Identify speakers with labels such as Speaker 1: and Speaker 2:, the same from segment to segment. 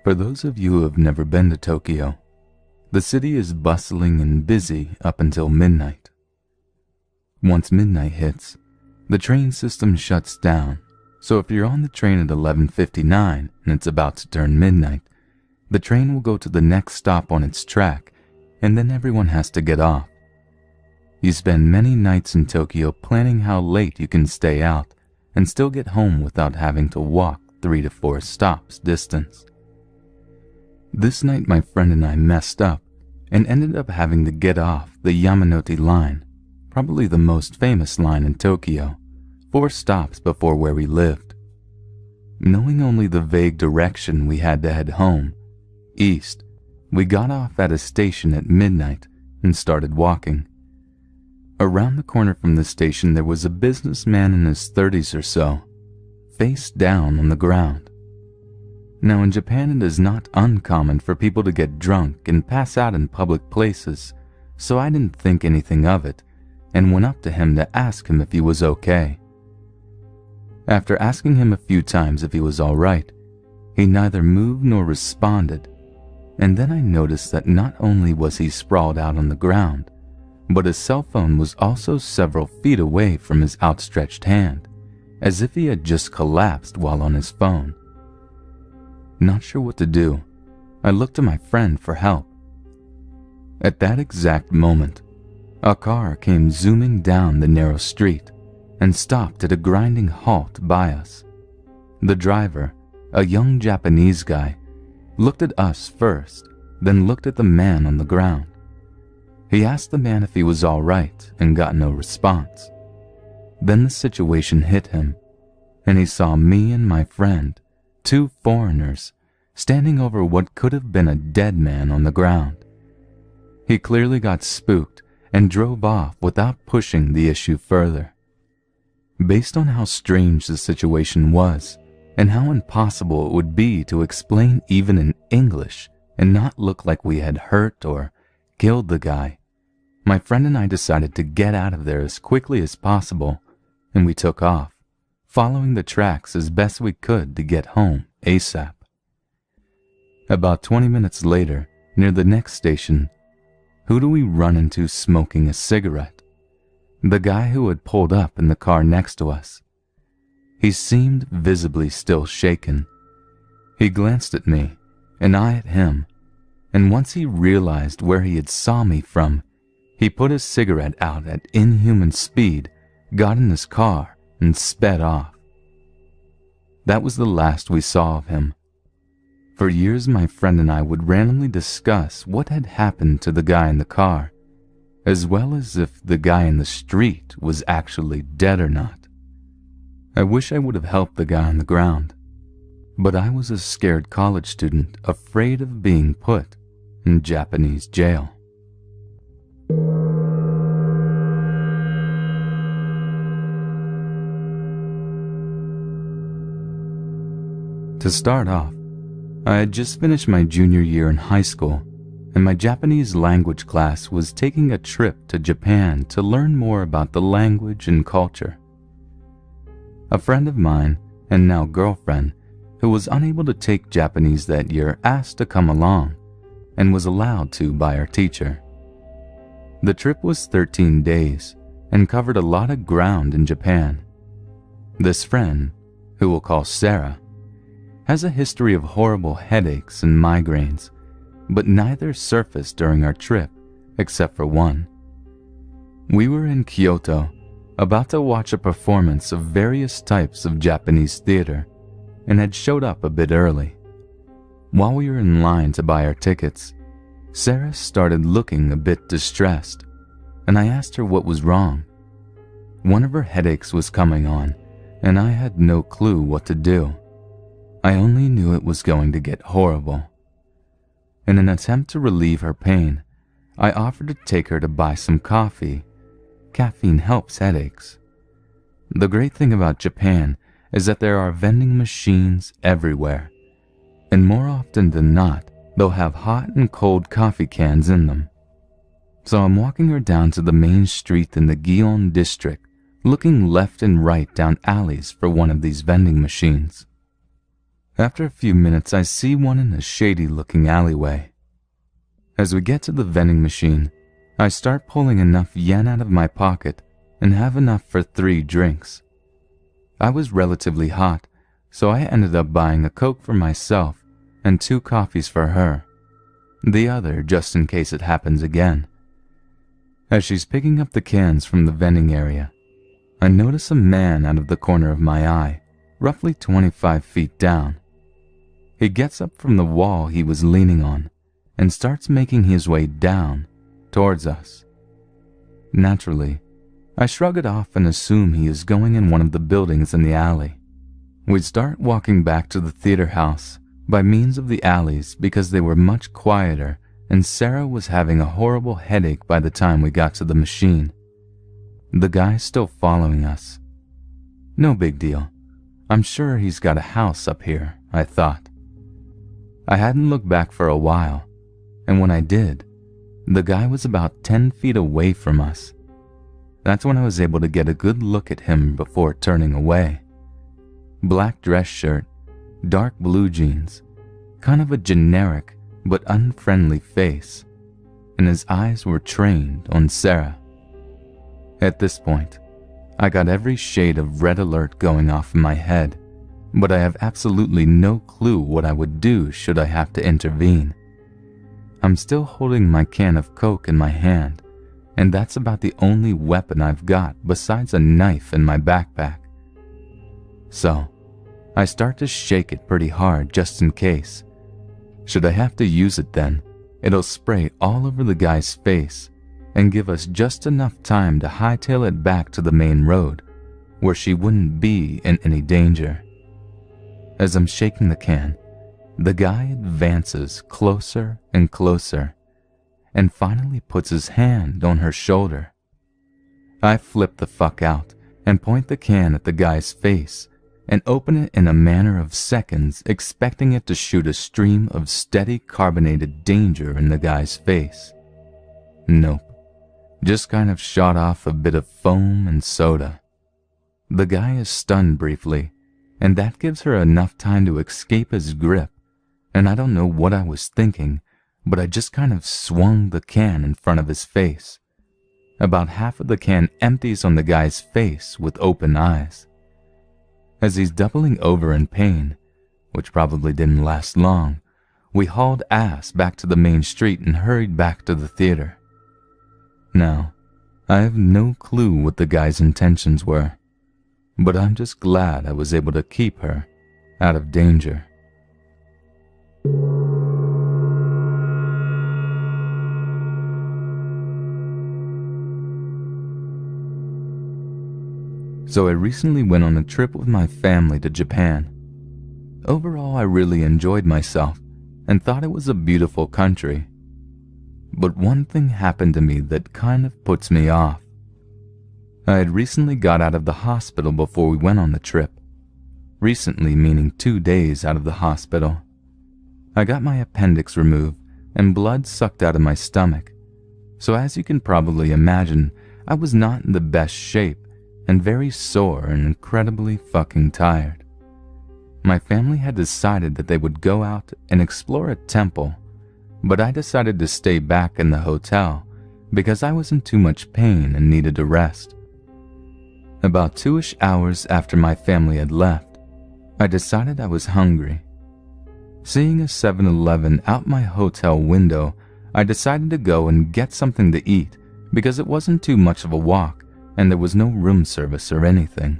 Speaker 1: For those of you who have never been to Tokyo, the city is bustling and busy up until midnight. Once midnight hits, the train system shuts down, so if you're on the train at 11:59 and it's about to turn midnight, the train will go to the next stop on its track, and then everyone has to get off. You spend many nights in Tokyo planning how late you can stay out and still get home without having to walk 3 to 4 stops distance. This night my friend and I messed up and ended up having to get off the Yamanote line, probably the most famous line in Tokyo, 4 stops before where we lived. Knowing only the vague direction we had to head home, east, we got off at a station at midnight and started walking. Around the corner from the station there was a businessman in his 30s or so, face down on the ground. Now in Japan it is not uncommon for people to get drunk and pass out in public places, so I didn't think anything of it and went up to him to ask him if he was okay. After asking him a few times if he was alright, he neither moved nor responded, and then I noticed that not only was he sprawled out on the ground, but his cell phone was also several feet away from his outstretched hand, as if he had just collapsed while on his phone. Not sure what to do, I looked to my friend for help. At that exact moment, a car came zooming down the narrow street and stopped at a grinding halt by us. The driver, a young Japanese guy, looked at us first, then looked at the man on the ground. He asked the man if he was all right and got no response. Then the situation hit him, and he saw me and my friend, 2 foreigners, standing over what could have been a dead man on the ground. He clearly got spooked and drove off without pushing the issue further. Based on how strange the situation was, and how impossible it would be to explain even in English and not look like we had hurt or killed the guy, my friend and I decided to get out of there as quickly as possible, and we took off, following the tracks as best we could to get home ASAP. About 20 minutes later, near the next station, who do we run into smoking a cigarette? The guy who had pulled up in the car next to us. He seemed visibly still shaken. He glanced at me, and I at him, and once he realized where he had saw me from, he put his cigarette out at inhuman speed, got in his car, and sped off. That was the last we saw of him. For years my friend and I would randomly discuss what had happened to the guy in the car, as well as if the guy in the street was actually dead or not. I wish I would have helped the guy on the ground, but I was a scared college student afraid of being put in Japanese jail. To start off, I had just finished my junior year in high school, and my Japanese language class was taking a trip to Japan to learn more about the language and culture. A friend of mine, and now girlfriend, who was unable to take Japanese that year asked to come along, and was allowed to by our teacher. The trip was 13 days, and covered a lot of ground in Japan. This friend, who we'll call Sarah, has a history of horrible headaches and migraines, but neither surfaced during our trip, except for one. We were in Kyoto, about to watch a performance of various types of Japanese theater, and had showed up a bit early. While we were in line to buy our tickets, Sarah started looking a bit distressed, and I asked her what was wrong. One of her headaches was coming on, and I had no clue what to do. I only knew it was going to get horrible. In an attempt to relieve her pain, I offered to take her to buy some coffee. Caffeine helps headaches. The great thing about Japan is that there are vending machines everywhere, and more often than not, they'll have hot and cold coffee cans in them. So I'm walking her down to the main street in the Gion district, looking left and right down alleys for one of these vending machines. After a few minutes, I see one in a shady-looking alleyway. As we get to the vending machine, I start pulling enough yen out of my pocket and have enough for 3 drinks. I was relatively hot, so I ended up buying a Coke for myself and 2 coffees for her, the other just in case it happens again. As she's picking up the cans from the vending area, I notice a man out of the corner of my eye, roughly 25 feet down. He gets up from the wall he was leaning on and starts making his way down towards us. Naturally, I shrug it off and assume he is going in one of the buildings in the alley. We start walking back to the theater house by means of the alleys because they were much quieter and Sarah was having a horrible headache by the time we got to the machine. The guy's still following us. No big deal. I'm sure he's got a house up here, I thought. I hadn't looked back for a while, and when I did, the guy was about 10 feet away from us. That's when I was able to get a good look at him before turning away. Black dress shirt, dark blue jeans, kind of a generic but unfriendly face, and his eyes were trained on Sarah. At this point, I got every shade of red alert going off in my head, but I have absolutely no clue what I would do should I have to intervene. I'm still holding my can of Coke in my hand, and that's about the only weapon I've got besides a knife in my backpack. So, I start to shake it pretty hard just in case. Should I have to use it then, it'll spray all over the guy's face and give us just enough time to hightail it back to the main road, where she wouldn't be in any danger. As I'm shaking the can, the guy advances closer and closer, and finally puts his hand on her shoulder. I flip the fuck out and point the can at the guy's face and open it in a manner of seconds, expecting it to shoot a stream of steady carbonated danger in the guy's face. Nope. Just kind of shot off a bit of foam and soda. The guy is stunned briefly, and that gives her enough time to escape his grip, and I don't know what I was thinking, but I just kind of swung the can in front of his face. About half of the can empties on the guy's face with open eyes. As he's doubling over in pain, which probably didn't last long, we hauled ass back to the main street and hurried back to the theater. Now, I have no clue what the guy's intentions were, but I'm just glad I was able to keep her out of danger. So I recently went on a trip with my family to Japan. Overall, I really enjoyed myself and thought it was a beautiful country. But one thing happened to me that kind of puts me off. I had recently got out of the hospital before we went on the trip. Recently meaning 2 days out of the hospital. I got my appendix removed and blood sucked out of my stomach. So as you can probably imagine, I was not in the best shape and very sore and incredibly fucking tired. My family had decided that they would go out and explore a temple, but I decided to stay back in the hotel because I was in too much pain and needed a rest. About 2-ish hours after my family had left, I decided I was hungry. Seeing a 7-Eleven out my hotel window, I decided to go and get something to eat because it wasn't too much of a walk and there was no room service or anything.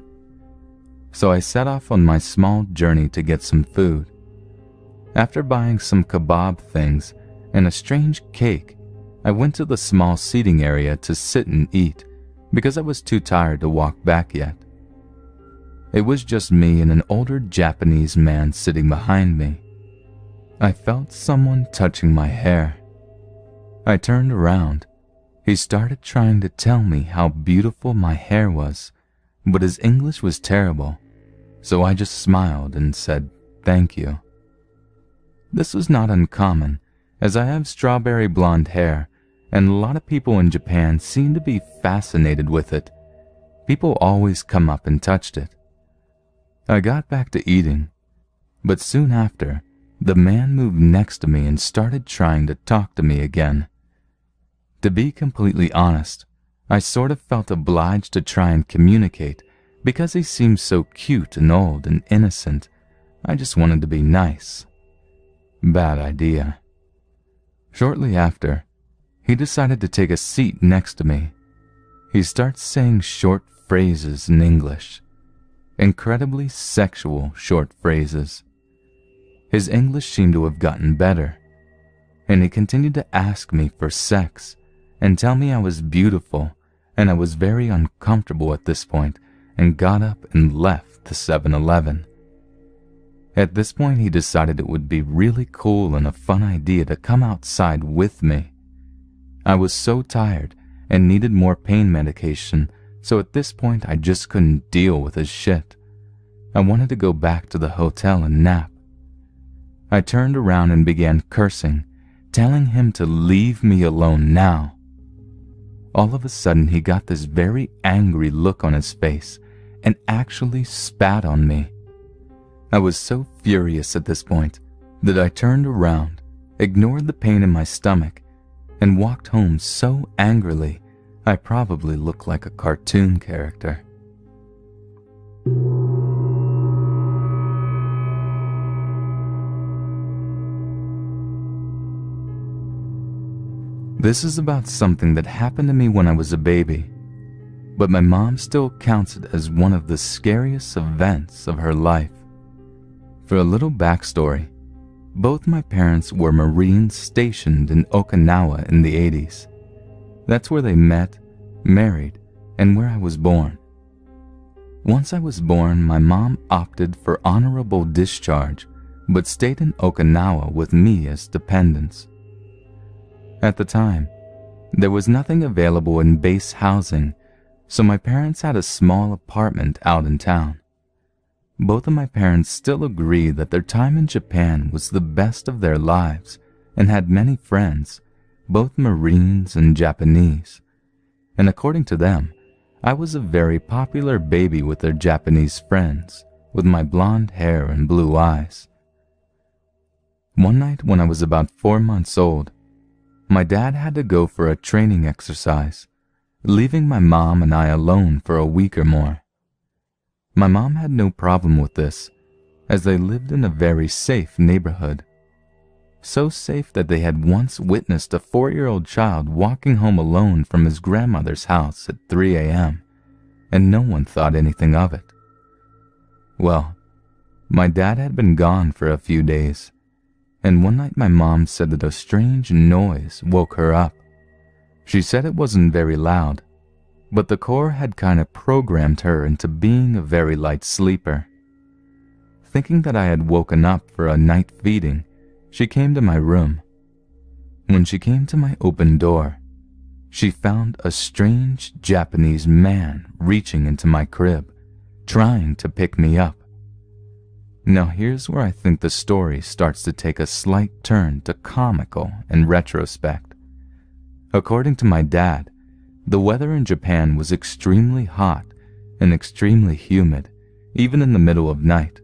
Speaker 1: So I set off on my small journey to get some food. After buying some kebab things and a strange cake, I went to the small seating area to sit and eat because I was too tired to walk back yet. It was just me and an older Japanese man sitting behind me. I felt someone touching my hair. I turned around. He started trying to tell me how beautiful my hair was, but his English was terrible, so I just smiled and said thank you. This was not uncommon, as I have strawberry blonde hair, and a lot of people in Japan seem to be fascinated with it. People always come up and touched it. I got back to eating, But soon after, the man moved next to me and started trying to talk to me again. To be completely honest, I sort of felt obliged to try and communicate because he seemed so cute and old and innocent. I just wanted to be nice. Bad idea. Shortly after, he decided to take a seat next to me. He starts saying short phrases in English. Incredibly sexual short phrases. His English seemed to have gotten better, and he continued to ask me for sex and tell me I was beautiful, and I was very uncomfortable at this point and got up and left the 7-Eleven. At this point, he decided it would be really cool and a fun idea to come outside with me. I was so tired and needed more pain medication, so at this point I just couldn't deal with his shit. I wanted to go back to the hotel and nap. I turned around and began cursing, telling him to leave me alone now. All of a sudden, he got this very angry look on his face and actually spat on me. I was so furious at this point that I turned around, ignored the pain in my stomach, and walked home so angrily I probably looked like a cartoon character. This is about something that happened to me when I was a baby, but my mom still counts it as one of the scariest events of her life. For a little backstory, both my parents were Marines stationed in Okinawa in the 80s. That's where they met, married, and where I was born. Once I was born, my mom opted for honorable discharge, but stayed in Okinawa with me as dependents. At the time, there was nothing available in base housing, so my parents had a small apartment out in town. Both of my parents still agree that their time in Japan was the best of their lives and had many friends, both Marines and Japanese. And according to them, I was a very popular baby with their Japanese friends, with my blonde hair and blue eyes. One night when I was about 4 months old, my dad had to go for a training exercise, leaving my mom and I alone for a week or more. My mom had no problem with this, as they lived in a very safe neighborhood. So safe that they had once witnessed a 4-year-old child walking home alone from his grandmother's house at 3 a.m., and no one thought anything of it. Well, my dad had been gone for a few days, and one night my mom said that a strange noise woke her up. She said it wasn't very loud, but the Corps had kind of programmed her into being a very light sleeper. Thinking that I had woken up for a night feeding, she came to my room. When she came to my open door, she found a strange Japanese man reaching into my crib, trying to pick me up. Now here's where I think the story starts to take a slight turn to comical in retrospect. According to my dad, the weather in Japan was extremely hot and extremely humid, even in the middle of night.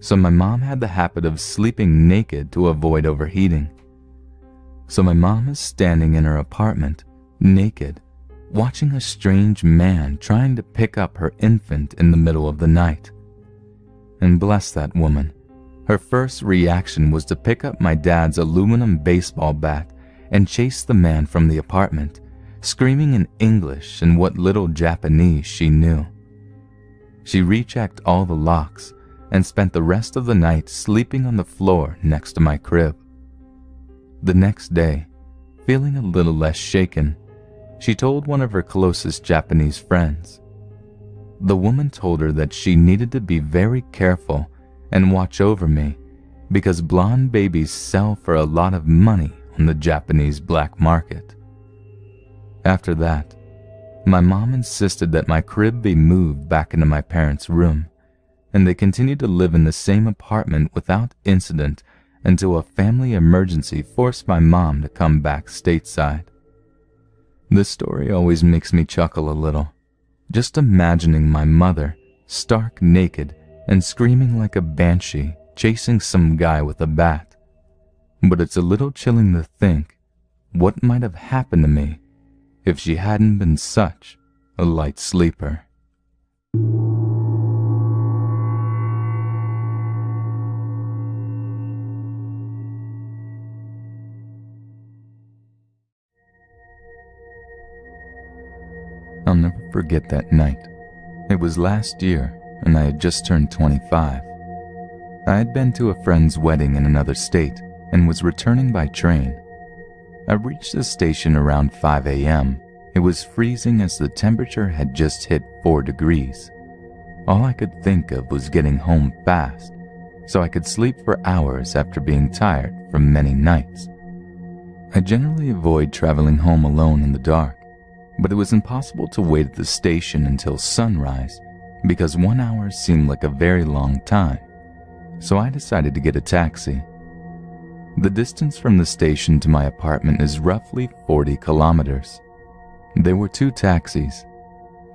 Speaker 1: So my mom had the habit of sleeping naked to avoid overheating. So my mom is standing in her apartment, naked, watching a strange man trying to pick up her infant in the middle of the night. And bless that woman, her first reaction was to pick up my dad's aluminum baseball bat and chase the man from the apartment, screaming in English and what little Japanese she knew. She rechecked all the locks and spent the rest of the night sleeping on the floor next to my crib. The next day, feeling a little less shaken, she told one of her closest Japanese friends. The woman told her that she needed to be very careful and watch over me because blonde babies sell for a lot of money on the Japanese black market. After that, my mom insisted that my crib be moved back into my parents' room, and they continued to live in the same apartment without incident until a family emergency forced my mom to come back stateside. This story always makes me chuckle a little, just imagining my mother, stark naked and screaming like a banshee, chasing some guy with a bat. But it's a little chilling to think what might have happened to me if she hadn't been such a light sleeper. I'll never forget that night. It was last year, and I had just turned 25. I had been to a friend's wedding in another state and was returning by train. I reached the station around 5 a.m. It was freezing as the temperature had just hit 4 degrees. All I could think of was getting home fast, so I could sleep for hours after being tired from many nights. I generally avoid traveling home alone in the dark, but it was impossible to wait at the station until sunrise because 1 hour seemed like a very long time, so I decided to get a taxi. The distance from the station to my apartment is roughly 40 kilometers. There were 2 taxis,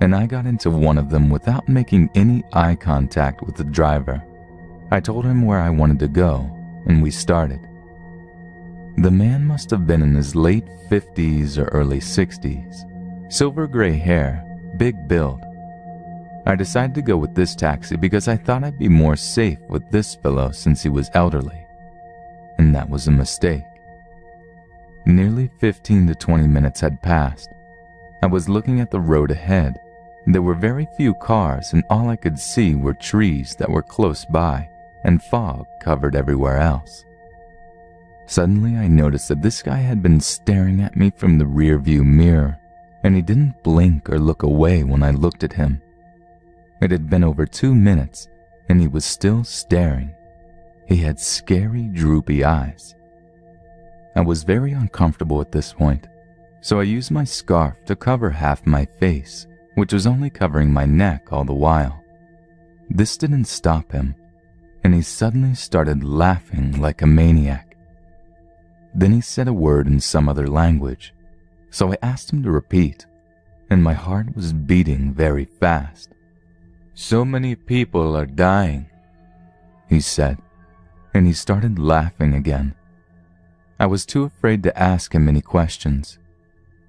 Speaker 1: and I got into one of them without making any eye contact with the driver. I told him where I wanted to go, and we started. The man must have been in his late 50s or early 60s. Silver gray hair, big build. I decided to go with this taxi because I thought I'd be more safe with this fellow since he was elderly. And that was a mistake. Nearly 15 to 20 minutes had passed. I was looking at the road ahead. There were very few cars, and all I could see were trees that were close by and fog covered everywhere else. Suddenly I noticed that this guy had been staring at me from the rearview mirror, and he didn't blink or look away when I looked at him. It had been over 2 minutes, and he was still staring. He had scary, droopy eyes. I was very uncomfortable at this point, so I used my scarf to cover half my face, which was only covering my neck all the while. This didn't stop him, and he suddenly started laughing like a maniac. Then he said a word in some other language, so I asked him to repeat, and my heart was beating very fast. "So many people are dying," he said, and he started laughing again. I was too afraid to ask him any questions.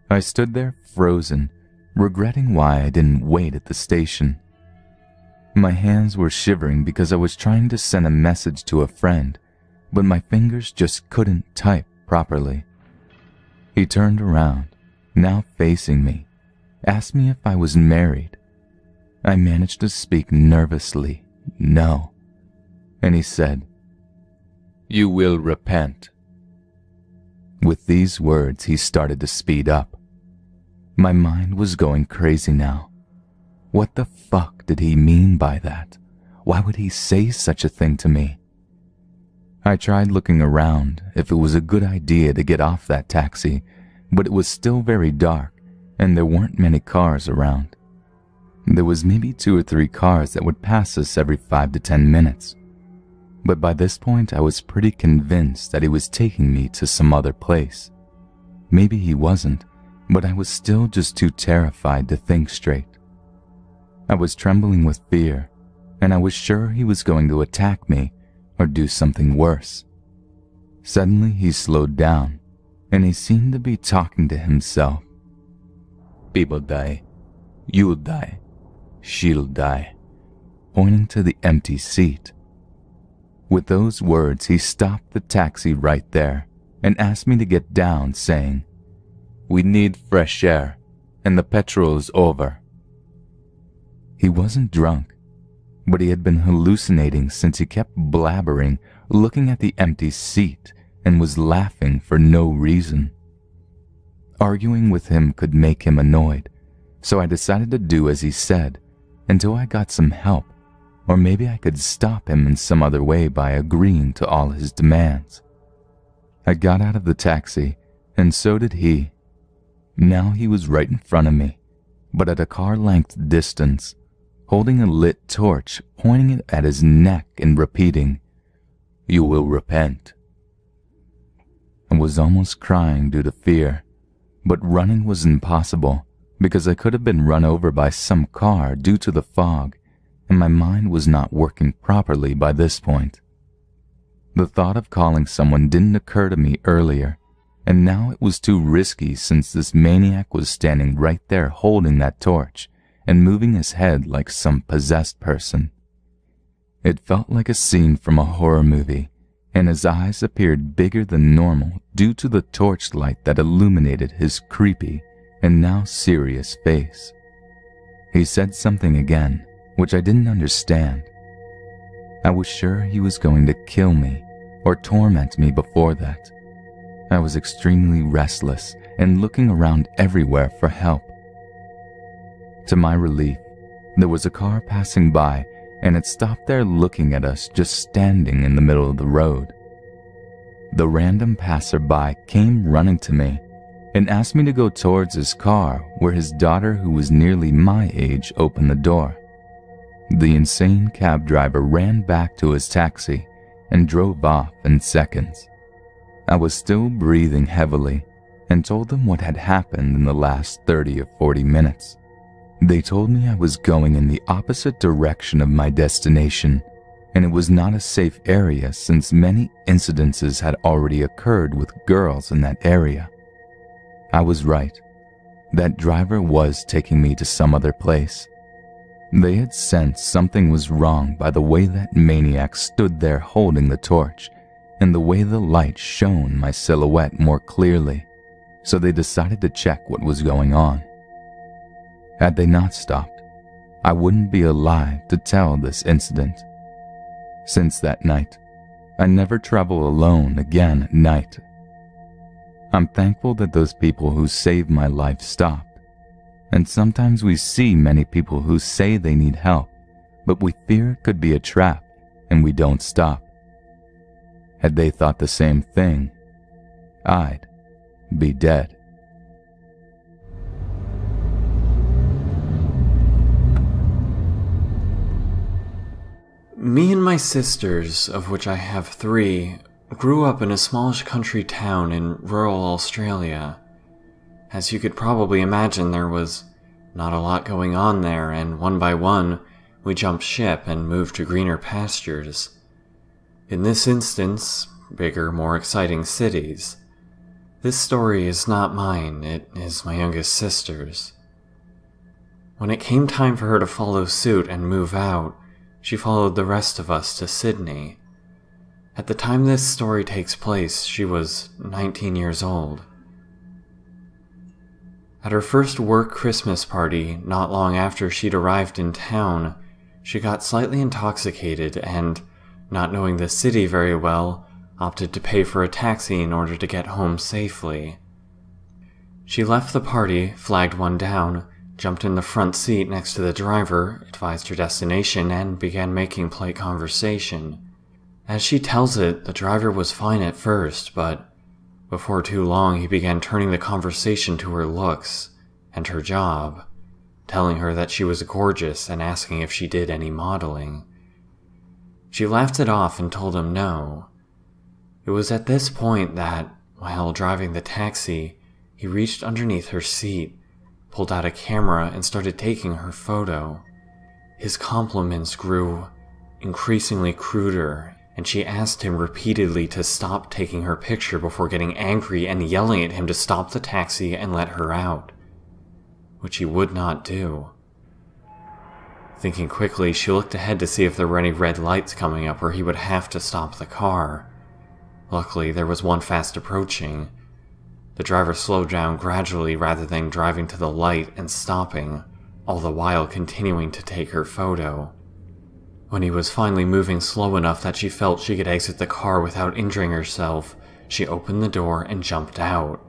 Speaker 1: I stood there frozen, regretting why I didn't wait at the station. My hands were shivering because I was trying to send a message to a friend, but my fingers just couldn't type properly. He turned around, now facing me, asked me if I was married. I managed to speak nervously, no, and he said, "You will repent." With these words, he started to speed up. My mind was going crazy now. What the fuck did he mean by that? Why would he say such a thing to me? I tried looking around if it was a good idea to get off that taxi, but it was still very dark and there weren't many cars around. There was maybe 2 or 3 cars that would pass us every 5 to 10 minutes. But by this point I was pretty convinced that he was taking me to some other place. Maybe he wasn't, but I was still just too terrified to think straight. I was trembling with fear, and I was sure he was going to attack me or do something worse. Suddenly he slowed down, and he seemed to be talking to himself. "People die. You'll die. She'll die," pointing to the empty seat. With those words, he stopped the taxi right there and asked me to get down, saying, "We need fresh air, and the petrol is over." He wasn't drunk, but he had been hallucinating since he kept blabbering, looking at the empty seat, and was laughing for no reason. Arguing with him could make him annoyed, so I decided to do as he said until I got some help, or maybe I could stop him in some other way by agreeing to all his demands. I got out of the taxi, and so did he. Now he was right in front of me, but at a car-length distance, holding a lit torch, pointing it at his neck and repeating, "You will repent." I was almost crying due to fear, but running was impossible because I could have been run over by some car due to the fog, and my mind was not working properly by this point. The thought of calling someone didn't occur to me earlier, and now it was too risky since this maniac was standing right there holding that torch and moving his head like some possessed person. It felt like a scene from a horror movie, and his eyes appeared bigger than normal due to the torchlight that illuminated his creepy and now serious face. He said something again, which I didn't understand. I was sure he was going to kill me or torment me before that. I was extremely restless and looking around everywhere for help. To my relief, there was a car passing by and it stopped there looking at us just standing in the middle of the road. The random passerby came running to me and asked me to go towards his car where his daughter, who was nearly my age, opened the door. The insane cab driver ran back to his taxi and drove off in seconds. I was still breathing heavily and told them what had happened in the last 30 or 40 minutes. They told me I was going in the opposite direction of my destination, and it was not a safe area since many incidences had already occurred with girls in that area. I was right. That driver was taking me to some other place. They had sensed something was wrong by the way that maniac stood there holding the torch and the way the light shone my silhouette more clearly, so they decided to check what was going on. Had they not stopped, I wouldn't be alive to tell this incident. Since that night, I never travel alone again at night. I'm thankful that those people who saved my life stopped. And sometimes we see many people who say they need help, but we fear it could be a trap and we don't stop. Had they thought the same thing, I'd be dead.
Speaker 2: Me and my sisters, of which I have 3, grew up in a smallish country town in rural Australia. As you could probably imagine, there was not a lot going on there, and one by one, we jumped ship and moved to greener pastures. In this instance, bigger, more exciting cities. This story is not mine, it is my youngest sister's. When it came time for her to follow suit and move out, she followed the rest of us to Sydney. At the time this story takes place, she was 19 years old. At her first work Christmas party, not long after she'd arrived in town, she got slightly intoxicated and, not knowing the city very well, opted to pay for a taxi in order to get home safely. She left the party, flagged one down, jumped in the front seat next to the driver, advised her destination, and began making polite conversation. As she tells it, the driver was fine at first, but before too long he began turning the conversation to her looks and her job, telling her that she was gorgeous and asking if she did any modeling. She laughed it off and told him no. It was at this point that, while driving the taxi, he reached underneath her seat, pulled out a camera, and started taking her photo. His compliments grew increasingly cruder, and she asked him repeatedly to stop taking her picture before getting angry and yelling at him to stop the taxi and let her out, which he would not do. Thinking quickly, she looked ahead to see if there were any red lights coming up where he would have to stop the car. Luckily, there was one fast approaching. The driver slowed down gradually rather than driving to the light and stopping, all the while continuing to take her photo. When he was finally moving slow enough that she felt she could exit the car without injuring herself, she opened the door and jumped out.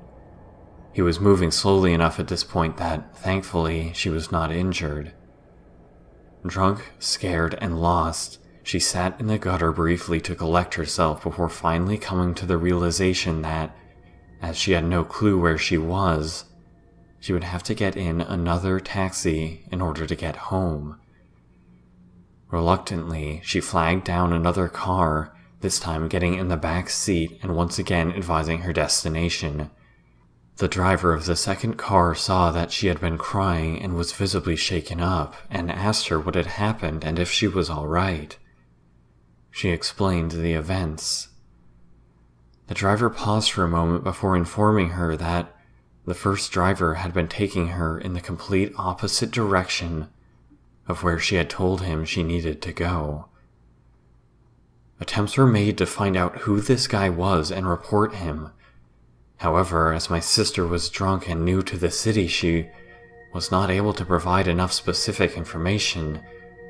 Speaker 2: He was moving slowly enough at this point that, thankfully, she was not injured. Drunk, scared, and lost, she sat in the gutter briefly to collect herself before finally coming to the realization that, as she had no clue where she was, she would have to get in another taxi in order to get home. Reluctantly, she flagged down another car, this time getting in the back seat and once again advising her destination. The driver of the second car saw that she had been crying and was visibly shaken up, and asked her what had happened and if she was all right. She explained the events, The driver paused for a moment before informing her that the first driver had been taking her in the complete opposite direction of where she had told him she needed to go. Attempts were made to find out who this guy was and report him. However, as my sister was drunk and new to the city, she was not able to provide enough specific information,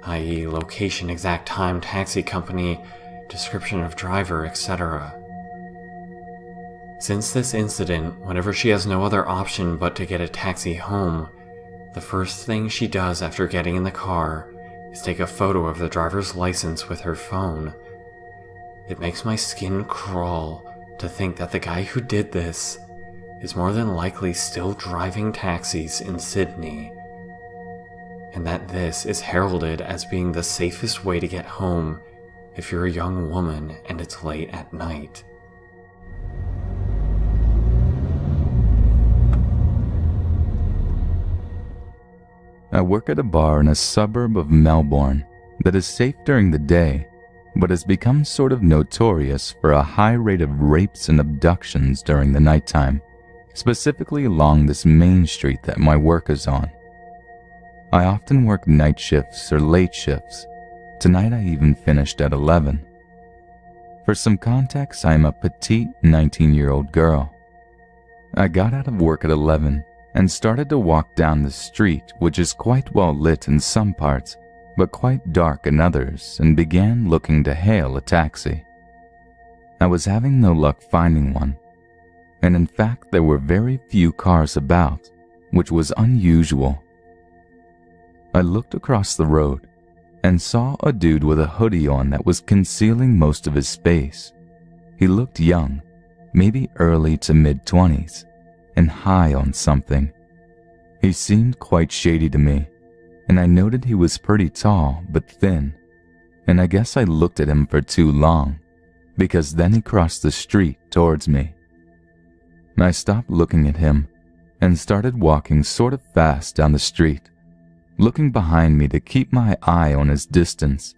Speaker 2: i.e. location, exact time, taxi company, description of driver, etc. Since this incident, whenever she has no other option but to get a taxi home, the first thing she does after getting in the car is take a photo of the driver's license with her phone. It makes my skin crawl to think that the guy who did this is more than likely still driving taxis in Sydney, and that this is heralded as being the safest way to get home if you're a young woman and it's late at night.
Speaker 1: I work at a bar in a suburb of Melbourne that is safe during the day, but has become sort of notorious for a high rate of rapes and abductions during the nighttime, specifically along this main street that my work is on. I often work night shifts or late shifts. Tonight I even finished at 11. For some context, I am a petite 19-year-old girl. I got out of work at 11 and started to walk down the street, which is quite well lit in some parts, but quite dark in others, and began looking to hail a taxi. I was having no luck finding one, and in fact there were very few cars about, which was unusual. I looked across the road and saw a dude with a hoodie on that was concealing most of his face. He looked young, maybe early to mid-20s, and high on something. He seemed quite shady to me, and I noted he was pretty tall but thin, and I guess I looked at him for too long, because then he crossed the street towards me. I stopped looking at him and started walking sort of fast down the street, looking behind me to keep my eye on his distance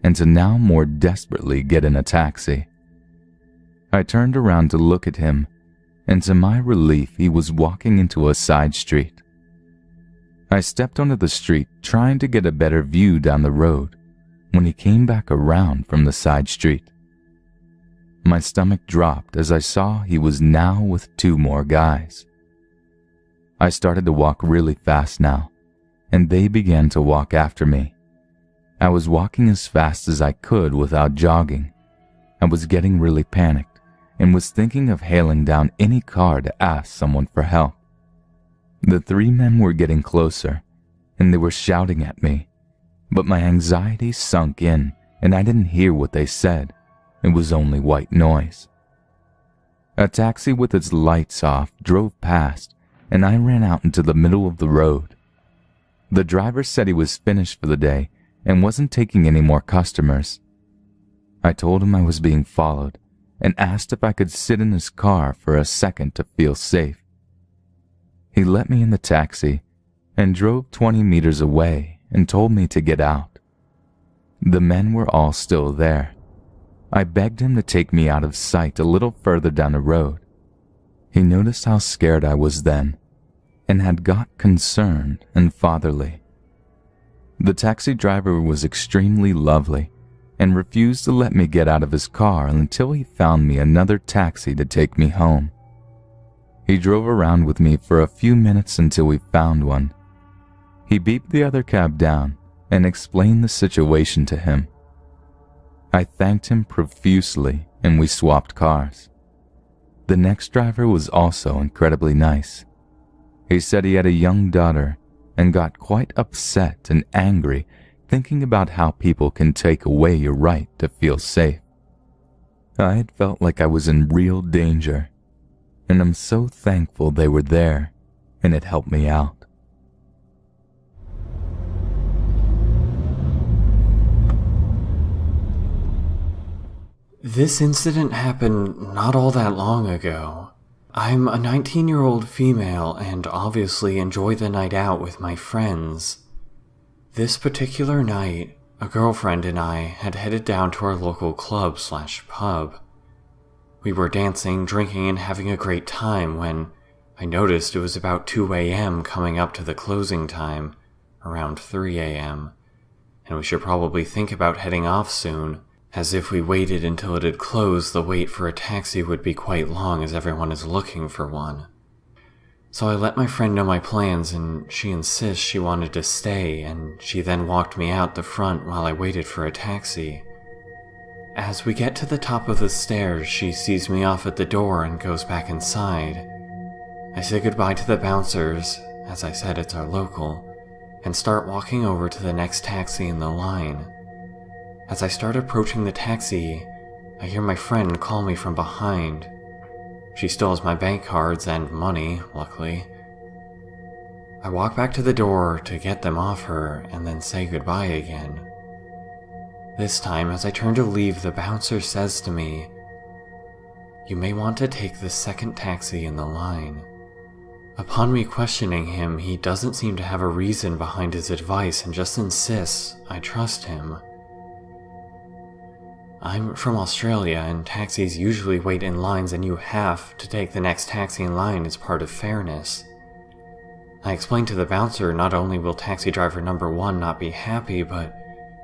Speaker 1: and to now more desperately get in a taxi. I turned around to look at him, and to my relief he was walking into a side street. I stepped onto the street trying to get a better view down the road when he came back around from the side street. My stomach dropped as I saw he was now with two more guys. I started to walk really fast now, and they began to walk after me. I was walking as fast as I could without jogging. I was getting really panicked and was thinking of hailing down any car to ask someone for help. The three men were getting closer, and they were shouting at me, but my anxiety sunk in and I didn't hear what they said. It was only white noise. A taxi with its lights off drove past, and I ran out into the middle of the road. The driver said he was finished for the day and wasn't taking any more customers. I told him I was being followed and asked if I could sit in his car for a second to feel safe. He let me in the taxi and drove 20 meters away and told me to get out. The men were all still there. I begged him to take me out of sight a little further down the road. He noticed how scared I was then and had got concerned and fatherly. The taxi driver was extremely lovely and refused to let me get out of his car until he found me another taxi to take me home. He drove around with me for a few minutes until we found one. He beeped the other cab down and explained the situation to him. I thanked him profusely and we swapped cars. The next driver was also incredibly nice. He said he had a young daughter and got quite upset and angry thinking about how people can take away your right to feel safe. I had felt like I was in real danger, and I'm so thankful they were there and it helped me out.
Speaker 2: This incident happened not all that long ago. I'm a 19-year-old female and obviously enjoy the night out with my friends. This particular night, a girlfriend and I had headed down to our local club/pub. We were dancing, drinking, and having a great time when I noticed it was about 2 a.m. coming up to the closing time, around 3 a.m., and we should probably think about heading off soon, as if we waited until it had closed, the wait for a taxi would be quite long as everyone is looking for one. So I let my friend know my plans, and she insists she wanted to stay, and she then walked me out the front while I waited for a taxi. As we get to the top of the stairs, she sees me off at the door and goes back inside. I say goodbye to the bouncers, as I said it's our local, and start walking over to the next taxi in the line. As I start approaching the taxi, I hear my friend call me from behind. She still has my bank cards and money, luckily. I walk back to the door to get them off her and then say goodbye again. This time, as I turn to leave, the bouncer says to me, "You may want to take the second taxi in the line." Upon me questioning him, he doesn't seem to have a reason behind his advice and just insists I trust him. I'm from Australia, and taxis usually wait in lines, and you have to take the next taxi in line as part of fairness. I explained to the bouncer not only will taxi driver number 1 not be happy, but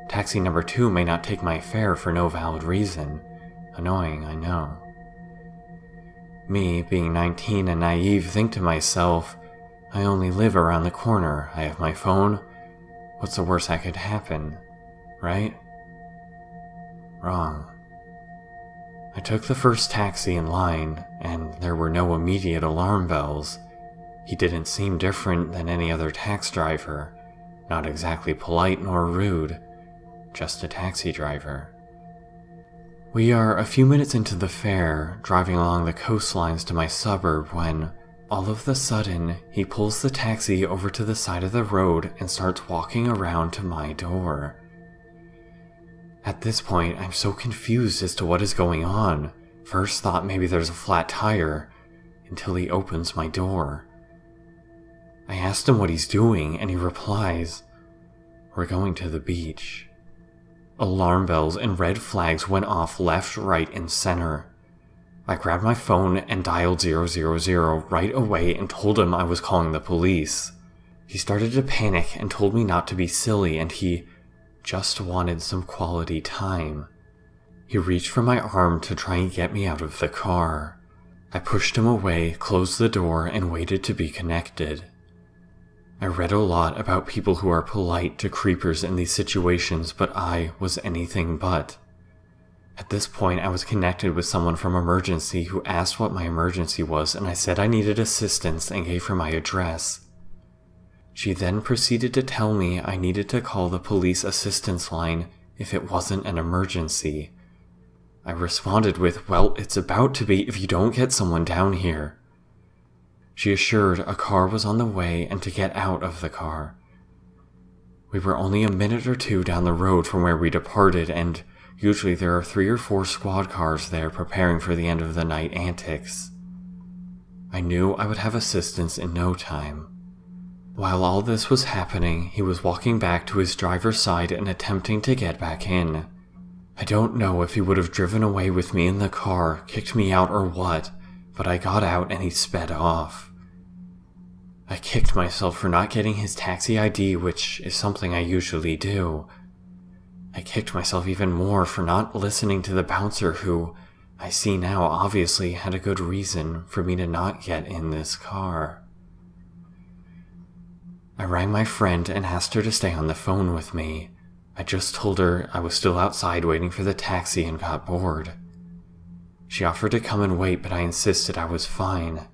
Speaker 2: taxi number 2 may not take my fare for no valid reason. Annoying, I know. Me, being 19 and naive, think to myself, I only live around the corner, I have my phone, what's the worst that could happen, right? Wrong. I took the first taxi in line, and there were no immediate alarm bells. He didn't seem different than any other taxi driver, not exactly polite nor rude, just a taxi driver. We are a few minutes into the fare, driving along the coastlines to my suburb when, all of a sudden, he pulls the taxi over to the side of the road and starts walking around to my door. At this point, I'm so confused as to what is going on. First thought maybe there's a flat tire, until he opens my door. I asked him what he's doing, and he replies, "We're going to the beach." Alarm bells and red flags went off left, right, and center. I grabbed my phone and dialed 000 right away and told him I was calling the police. He started to panic and told me not to be silly, and he just wanted some quality time. He reached for my arm to try and get me out of the car. I pushed him away, closed the door, and waited to be connected. I read a lot about people who are polite to creepers in these situations, but I was anything but. At this point, I was connected with someone from emergency who asked what my emergency was, and I said I needed assistance and gave her my address. She then proceeded to tell me I needed to call the police assistance line if it wasn't an emergency. I responded with, "Well, it's about to be if you don't get someone down here." She assured a car was on the way and to get out of the car. We were only a minute or two down the road from where we departed, and usually there are 3 or 4 squad cars there preparing for the end of the night antics. I knew I would have assistance in no time. While all this was happening, he was walking back to his driver's side and attempting to get back in. I don't know if he would have driven away with me in the car, kicked me out, or what, but I got out and he sped off. I kicked myself for not getting his taxi ID, which is something I usually do. I kicked myself even more for not listening to the bouncer who, I see now, obviously had a good reason for me to not get in this car. I rang my friend and asked her to stay on the phone with me. I just told her I was still outside waiting for the taxi and got bored. She offered to come and wait, but I insisted I was fine.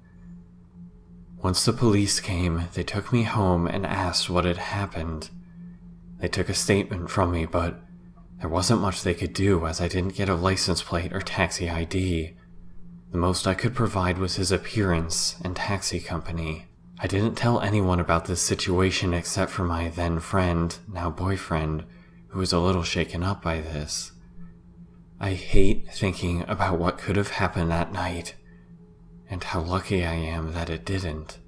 Speaker 2: Once the police came, they took me home and asked what had happened. They took a statement from me, but there wasn't much they could do as I didn't get a license plate or taxi ID. The most I could provide was his appearance and taxi company. I didn't tell anyone about this situation except for my then friend, now boyfriend, who was a little shaken up by this. I hate thinking about what could have happened that night, and how lucky I am that it didn't.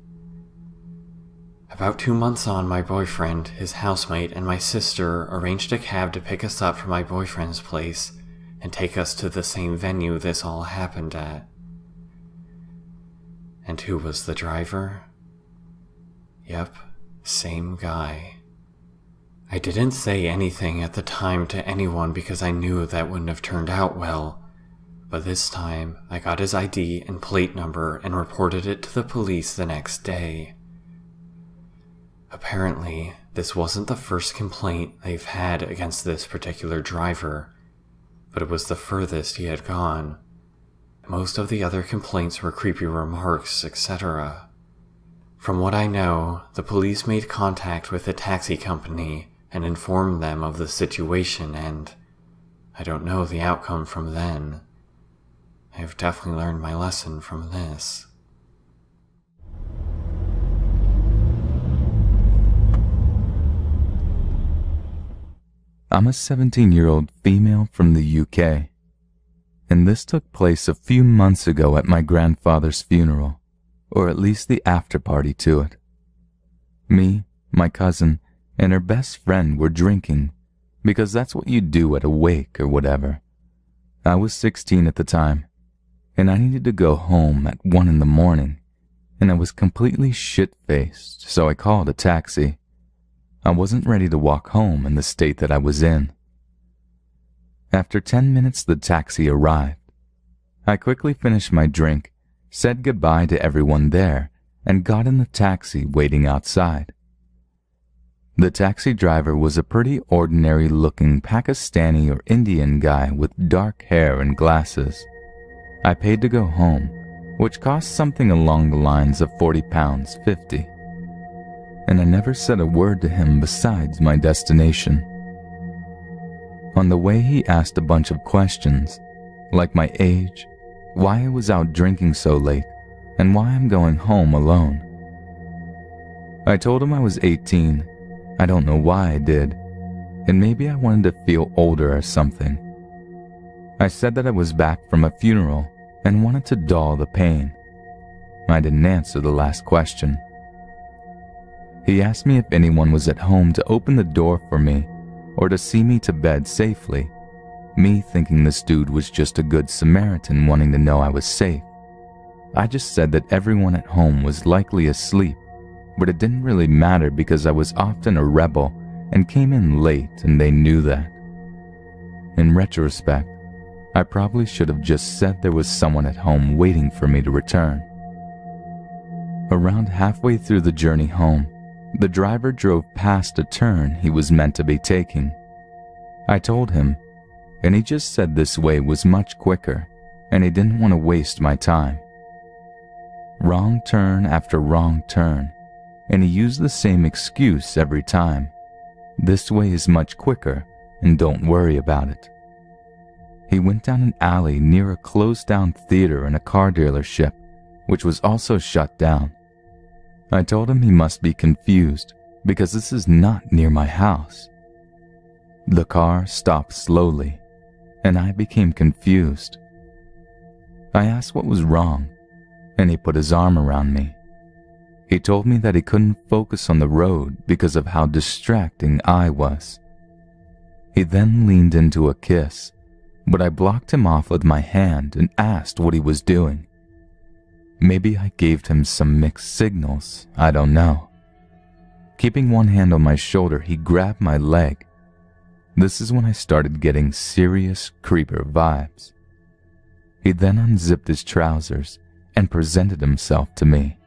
Speaker 2: About 2 months on, my boyfriend, his housemate, and my sister arranged a cab to pick us up from my boyfriend's place, and take us to the same venue this all happened at. And who was the driver? Yep, same guy. I didn't say anything at the time to anyone because I knew that wouldn't have turned out well, but this time I got his ID and plate number and reported it to the police the next day. Apparently, this wasn't the first complaint they've had against this particular driver, but it was the furthest he had gone. Most of the other complaints were creepy remarks, etc. From what I know, the police made contact with the taxi company and informed them of the situation, and I don't know the outcome from then. I've definitely learned my lesson from this.
Speaker 1: I'm a 17-year-old female from the UK, and this took place a few months ago at my grandfather's funeral, or at least the after-party to it. Me, my cousin, and her best friend were drinking, because that's what you do at a wake or whatever. I was 16 at the time, and I needed to go home at 1 in the morning, and I was completely shit-faced, so I called a taxi. I wasn't ready to walk home in the state that I was in. After 10 minutes, the taxi arrived. I quickly finished my drink, said goodbye to everyone there, and got in the taxi waiting outside. The taxi driver was a pretty ordinary-looking Pakistani or Indian guy with dark hair and glasses. I paid to go home, which cost something along the lines of £40.50. And I never said a word to him besides my destination. On the way, he asked a bunch of questions, like my age, why I was out drinking so late, and why I'm going home alone. I told him I was 18. I don't know why I did, and maybe I wanted to feel older or something. I said that I was back from a funeral and wanted to dull the pain. I didn't answer the last question. He asked me if anyone was at home to open the door for me or to see me to bed safely, me thinking this dude was just a good Samaritan wanting to know I was safe. I just said that everyone at home was likely asleep, but it didn't really matter because I was often a rebel and came in late and they knew that. In retrospect, I probably should have just said there was someone at home waiting for me to return. Around halfway through the journey home, the driver drove past a turn he was meant to be taking. I told him, and he just said this way was much quicker, and he didn't want to waste my time. Wrong turn after wrong turn, and he used the same excuse every time. This way is much quicker, and don't worry about it. He went down an alley near a closed-down theater and a car dealership, which was also shut down. I told him he must be confused because this is not near my house. The car stopped slowly, and I became confused. I asked what was wrong, and he put his arm around me. He told me that he couldn't focus on the road because of how distracting I was. He then leaned into a kiss, but I blocked him off with my hand and asked what he was doing. Maybe I gave him some mixed signals, I don't know. Keeping one hand on my shoulder, he grabbed my leg. This is when I started getting serious creeper vibes. He then unzipped his trousers and presented himself to me.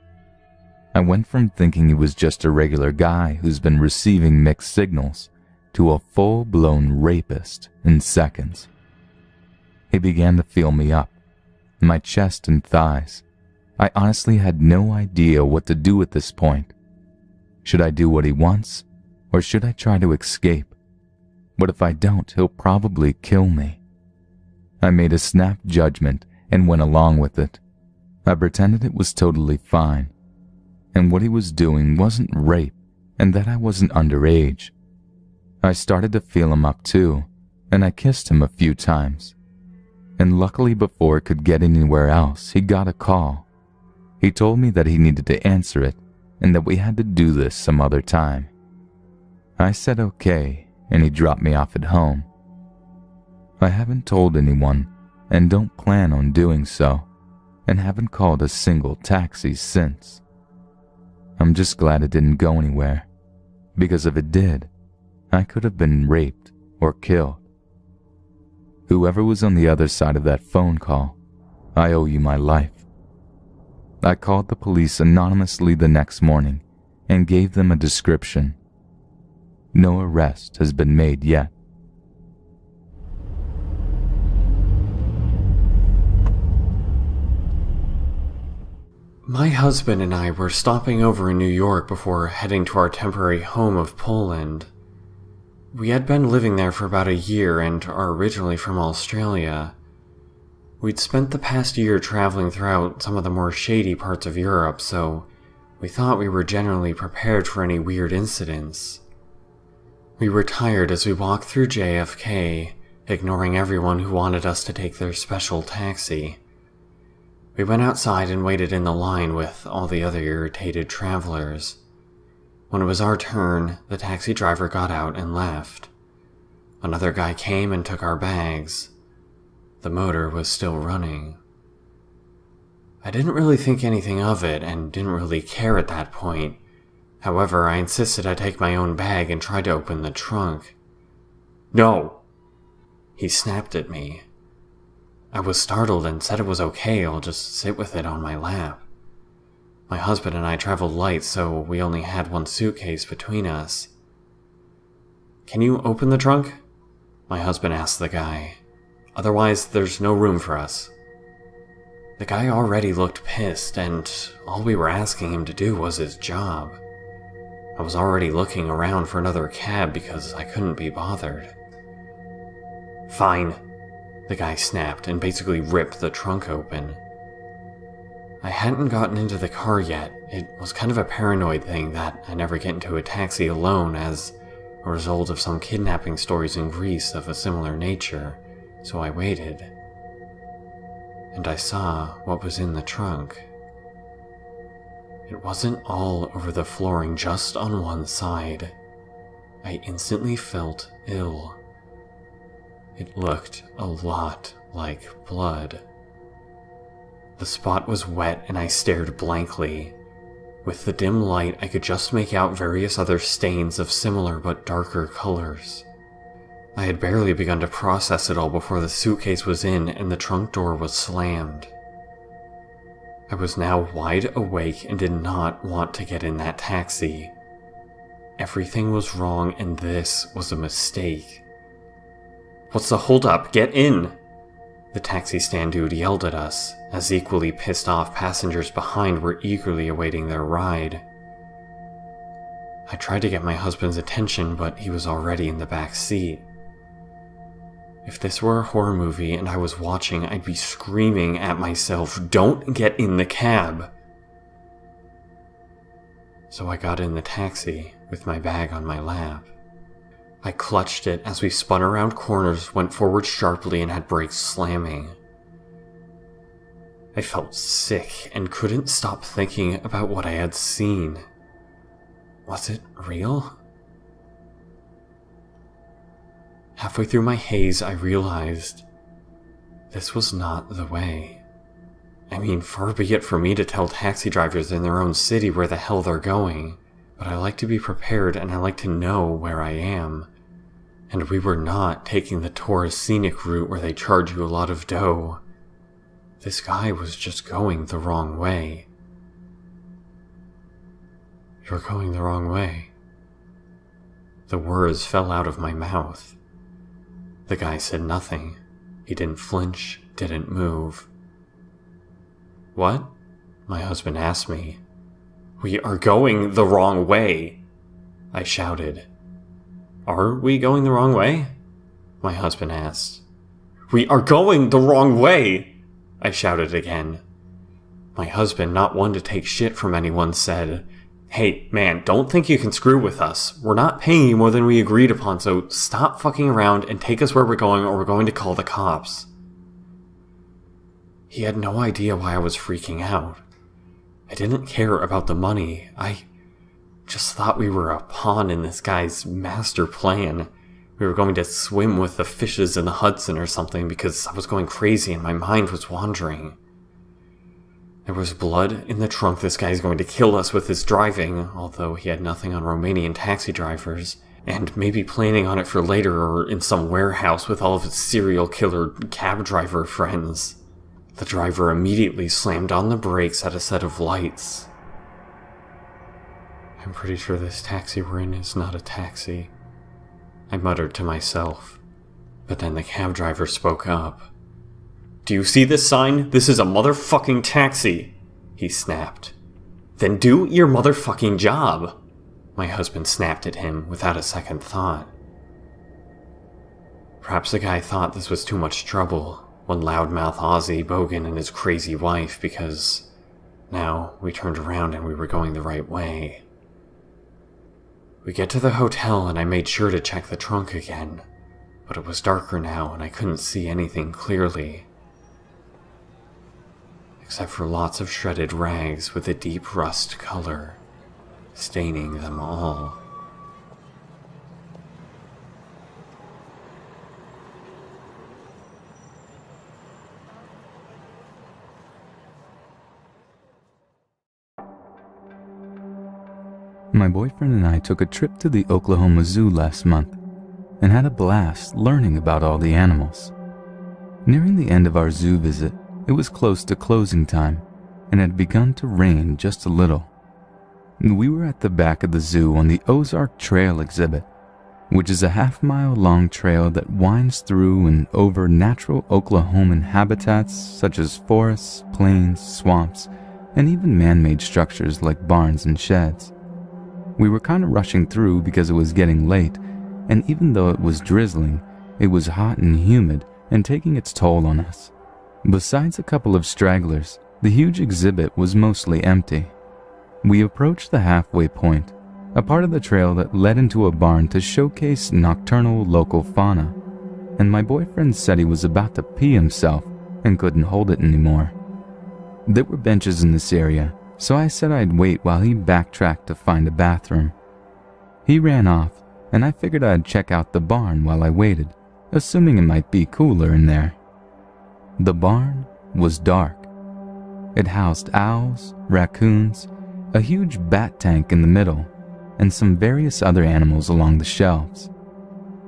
Speaker 1: I went from thinking he was just a regular guy who's been receiving mixed signals to a full-blown rapist in seconds. He began to feel me up, my chest and thighs. I honestly had no idea what to do at this point. Should I do what he wants, or should I try to escape? But if I don't, he'll probably kill me. I made a snap judgment and went along with it. I pretended it was totally fine, and what he was doing wasn't rape, and that I wasn't underage. I started to feel him up too, and I kissed him a few times. And luckily, before it could get anywhere else, he got a call. He told me that he needed to answer it and that we had to do this some other time. I said okay, and he dropped me off at home. I haven't told anyone and don't plan on doing so, and haven't called a single taxi since. I'm just glad it didn't go anywhere, because if it did, I could have been raped or killed. Whoever was on the other side of that phone call, I owe you my life. I called the police anonymously the next morning and gave them a description. No arrest has been made yet.
Speaker 2: My husband and I were stopping over in New York before heading to our temporary home of Poland. We had been living there for about a year and are originally from Australia. We'd spent the past year traveling throughout some of the more shady parts of Europe, so we thought we were generally prepared for any weird incidents. We were tired as we walked through JFK, ignoring everyone who wanted us to take their special taxi. We went outside and waited in the line with all the other irritated travelers. When it was our turn, the taxi driver got out and left. Another guy came and took our bags. The motor was still running. I didn't really think anything of it and didn't really care at that point. However, I insisted I take my own bag and tried to open the trunk. "No!" He snapped at me. I was startled and said it was okay, I'll just sit with it on my lap. My husband and I traveled light, so we only had one suitcase between us. "Can you open the trunk?" my husband asked the guy. "Otherwise, there's no room for us." The guy already looked pissed, and all we were asking him to do was his job. I was already looking around for another cab because I couldn't be bothered. "Fine," the guy snapped and basically ripped the trunk open. I hadn't gotten into the car yet. It was kind of a paranoid thing that I never get into a taxi alone as a result of some kidnapping stories in Greece of a similar nature, so I waited. And I saw what was in the trunk. It wasn't all over the flooring, just on one side. I instantly felt ill. It looked a lot like blood. The spot was wet and I stared blankly. With the dim light, I could just make out various other stains of similar but darker colors. I had barely begun to process it all before the suitcase was in and the trunk door was slammed. I was now wide awake and did not want to get in that taxi. Everything was wrong and this was a mistake. "What's the holdup? Get in!" The taxi stand dude yelled at us, as equally pissed off passengers behind were eagerly awaiting their ride. I tried to get my husband's attention, but he was already in the back seat. If this were a horror movie and I was watching, I'd be screaming at myself, "Don't get in the cab!" So I got in the taxi with my bag on my lap. I clutched it as we spun around corners, went forward sharply, and had brakes slamming. I felt sick and couldn't stop thinking about what I had seen. Was it real? Halfway through my haze, I realized this was not the way. I mean, far be it from me to tell taxi drivers in their own city where the hell they're going, but I like to be prepared and I like to know where I am. And we were not taking the tourist scenic route where they charge you a lot of dough. This guy was just going the wrong way. "You're going the wrong way." The words fell out of my mouth. The guy said nothing. He didn't flinch, didn't move. "What?" my husband asked me. "We are going the wrong way," I shouted. "Are we going the wrong way?" my husband asked. "We are going the wrong way!" I shouted again. My husband, not one to take shit from anyone, said, "Hey, man, don't think you can screw with us. We're not paying you more than we agreed upon, so stop fucking around and take us where we're going or we're going to call the cops." He had no idea why I was freaking out. I didn't care about the money. I just thought we were a pawn in this guy's master plan. We We were going to swim with the fishes in the Hudson or something because I was going crazy and my mind was wandering. There was blood in the trunk. This guy's going to kill us with his driving, although he had nothing on Romanian taxi drivers, and maybe planning on it for later or in some warehouse with all of his serial killer cab driver friends. The driver immediately slammed on the brakes at a set of lights. I'm pretty sure this taxi we're in is not a taxi, I muttered to myself, but then the cab driver spoke up. Do you see this sign? This is a motherfucking taxi, he snapped. Then do your motherfucking job, my husband snapped at him without a second thought. Perhaps the guy thought this was too much trouble, one loudmouth Aussie, Bogan, and his crazy wife, because now we turned around and we were going the right way. We get to the hotel and I made sure to check the trunk again, but it was darker now and I couldn't see anything clearly, except for lots of shredded rags with a deep rust color, staining them all.
Speaker 1: My boyfriend and I took a trip to the Oklahoma Zoo last month and had a blast learning about all the animals. Nearing the end of our zoo visit, it was close to closing time and had begun to rain just a little. We were at the back of the zoo on the Ozark Trail exhibit, which is a half-mile long trail that winds through and over natural Oklahoman habitats such as forests, plains, swamps, and even man-made structures like barns and sheds. We were kind of rushing through because it was getting late, and even though it was drizzling, it was hot and humid and taking its toll on us. Besides a couple of stragglers, the huge exhibit was mostly empty. We approached the halfway point, a part of the trail that led into a barn to showcase nocturnal local fauna, and my boyfriend said he was about to pee himself and couldn't hold it anymore. There were benches in this area, so I said I'd wait while he backtracked to find a bathroom. He ran off, and I figured I'd check out the barn while I waited, assuming it might be cooler in there. The barn was dark. It housed owls, raccoons, a huge bat tank in the middle, and some various other animals along the shelves.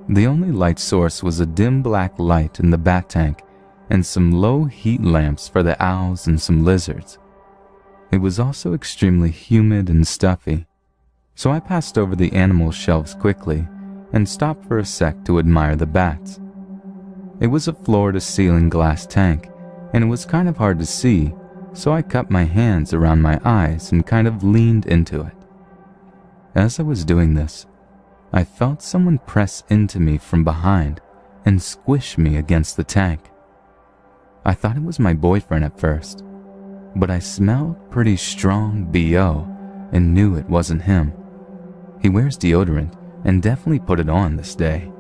Speaker 1: The only light source was a dim black light in the bat tank and some low heat lamps for the owls and some lizards. It was also extremely humid and stuffy, so I passed over the animal shelves quickly and stopped for a sec to admire the bats. It was a floor-to-ceiling glass tank, and it was kind of hard to see, so I cupped my hands around my eyes and kind of leaned into it. As I was doing this, I felt someone press into me from behind and squish me against the tank. I thought it was my boyfriend at first, but I smelled pretty strong BO and knew it wasn't him. He wears deodorant and definitely put it on this day.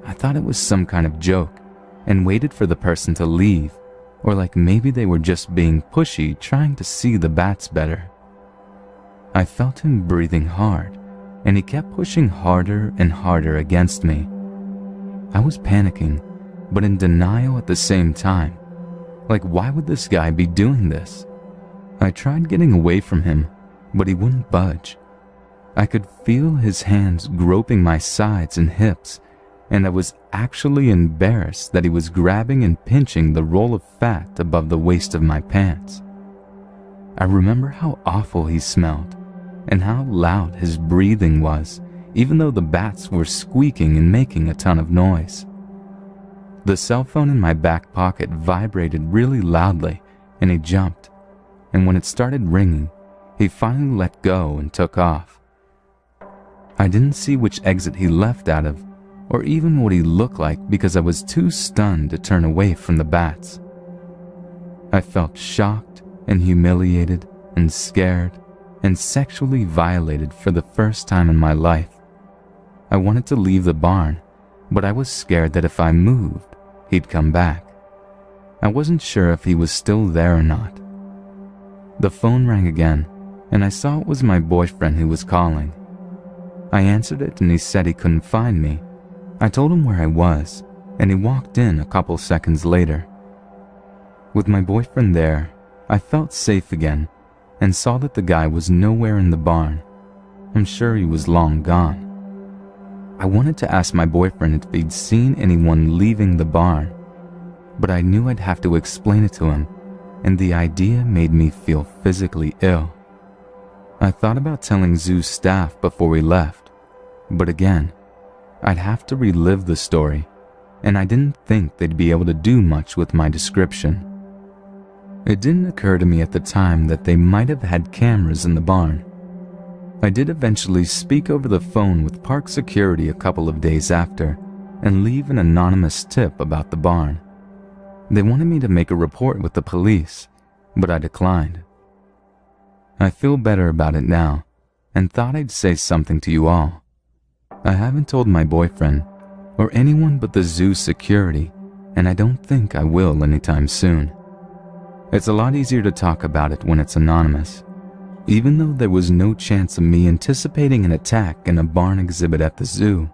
Speaker 1: I thought it was some kind of joke and waited for the person to leave, or like maybe they were just being pushy trying to see the bats better. I felt him breathing hard, and he kept pushing harder and harder against me. I was panicking, but in denial at the same time. Like, why would this guy be doing this? I tried getting away from him, but he wouldn't budge. I could feel his hands groping my sides and hips, and I was actually embarrassed that he was grabbing and pinching the roll of fat above the waist of my pants. I remember how awful he smelled, and how loud his breathing was, even though the bats were squeaking and making a ton of noise. The cell phone in my back pocket vibrated really loudly, and he jumped, and when it started ringing, he finally let go and took off. I didn't see which exit he left out of, or even what he looked like because I was too stunned to turn away from the bats. I felt shocked and humiliated and scared and sexually violated for the first time in my life. I wanted to leave the barn, but I was scared that if I moved, he'd come back. I wasn't sure if he was still there or not. The phone rang again, and I saw it was my boyfriend who was calling. I answered it and he said he couldn't find me, I told him where I was, and he walked in a couple seconds later. With my boyfriend there, I felt safe again and saw that the guy was nowhere in the barn. I'm sure he was long gone. I wanted to ask my boyfriend if he'd seen anyone leaving the barn, but I knew I'd have to explain it to him, and the idea made me feel physically ill. I thought about telling zoo staff before we left, but again, I'd have to relive the story, and I didn't think they'd be able to do much with my description. It didn't occur to me at the time that they might have had cameras in the barn. I did eventually speak over the phone with park security a couple of days after and leave an anonymous tip about the barn. They wanted me to make a report with the police, but I declined. I feel better about it now and thought I'd say something to you all. I haven't told my boyfriend or anyone but the zoo security, and I don't think I will anytime soon. It's a lot easier to talk about it when it's anonymous. Even though there was no chance of me anticipating an attack in a barn exhibit at the zoo,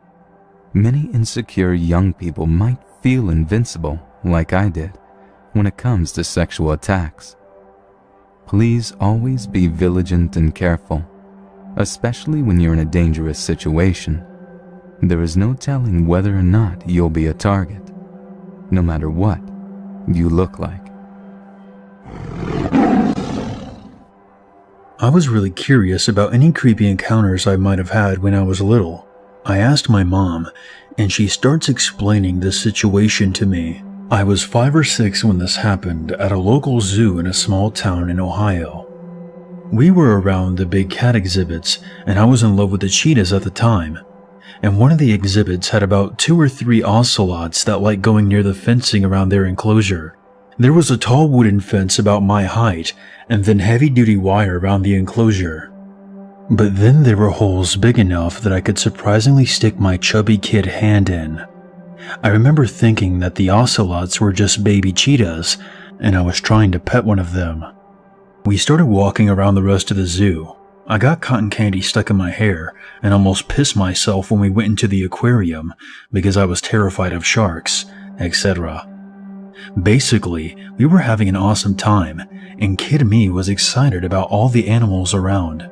Speaker 1: many insecure young people might feel invincible, like I did, when it comes to sexual attacks. Please always be vigilant and careful, especially when you're in a dangerous situation. There is no telling whether or not you'll be a target, no matter what you look like.
Speaker 3: I was really curious about any creepy encounters I might have had when I was little. I asked my mom, and she starts explaining this situation to me. I was 5 or 6 when this happened at a local zoo in a small town in Ohio. We were around the big cat exhibits, and I was in love with the cheetahs at the time. And one of the exhibits had about 2 or 3 ocelots that liked going near the fencing around their enclosure. There was a tall wooden fence about my height, and then heavy-duty wire around the enclosure. But then there were holes big enough that I could surprisingly stick my chubby kid hand in. I remember thinking that the ocelots were just baby cheetahs, and I was trying to pet one of them. We started walking around the rest of the zoo. I got cotton candy stuck in my hair and almost pissed myself when we went into the aquarium because I was terrified of sharks, etc. Basically, we were having an awesome time, and Kid Me was excited about all the animals around.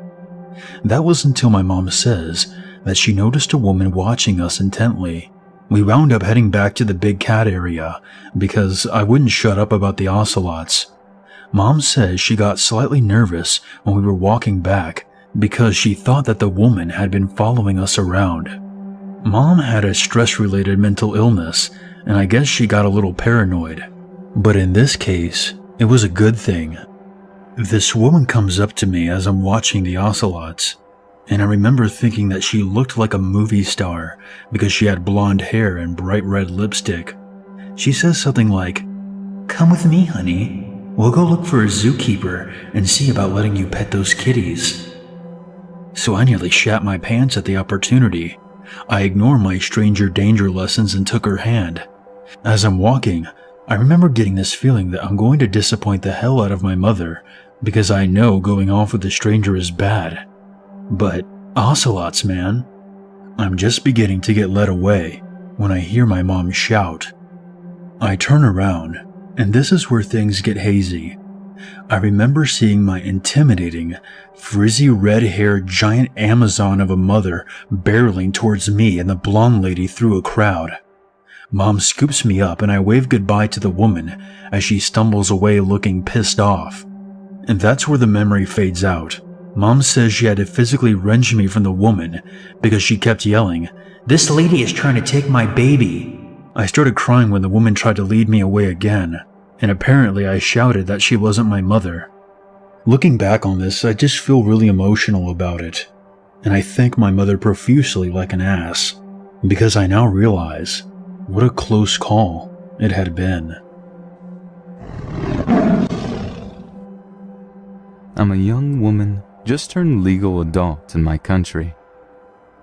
Speaker 3: That was until my mom says that she noticed a woman watching us intently. We wound up heading back to the big cat area because I wouldn't shut up about the ocelots. Mom says she got slightly nervous when we were walking back because she thought that the woman had been following us around. Mom had a stress-related mental illness, and I guess she got a little paranoid. But in this case, it was a good thing. This woman comes up to me as I'm watching the ocelots, and I remember thinking that she looked like a movie star because she had blonde hair and bright red lipstick. She says something like, "Come with me, honey. We'll go look for a zookeeper and see about letting you pet those kitties." So I nearly shat my pants at the opportunity. I ignored my stranger danger lessons and took her hand. As I'm walking, I remember getting this feeling that I'm going to disappoint the hell out of my mother because I know going off with a stranger is bad. But ocelots, man. I'm just beginning to get led away when I hear my mom shout. I turn around, and this is where things get hazy. I remember seeing my intimidating, frizzy red-haired giant Amazon of a mother barreling towards me and the blonde lady through a crowd. Mom scoops me up and I wave goodbye to the woman as she stumbles away looking pissed off. And that's where the memory fades out. Mom says she had to physically wrench me from the woman because she kept yelling, "This lady is trying to take my baby." I started crying when the woman tried to lead me away again, and apparently I shouted that she wasn't my mother. Looking back on this, I just feel really emotional about it, and I thank my mother profusely like an ass, because I now realize what a close call it had been.
Speaker 1: I'm a young woman, just turned legal adult in my country.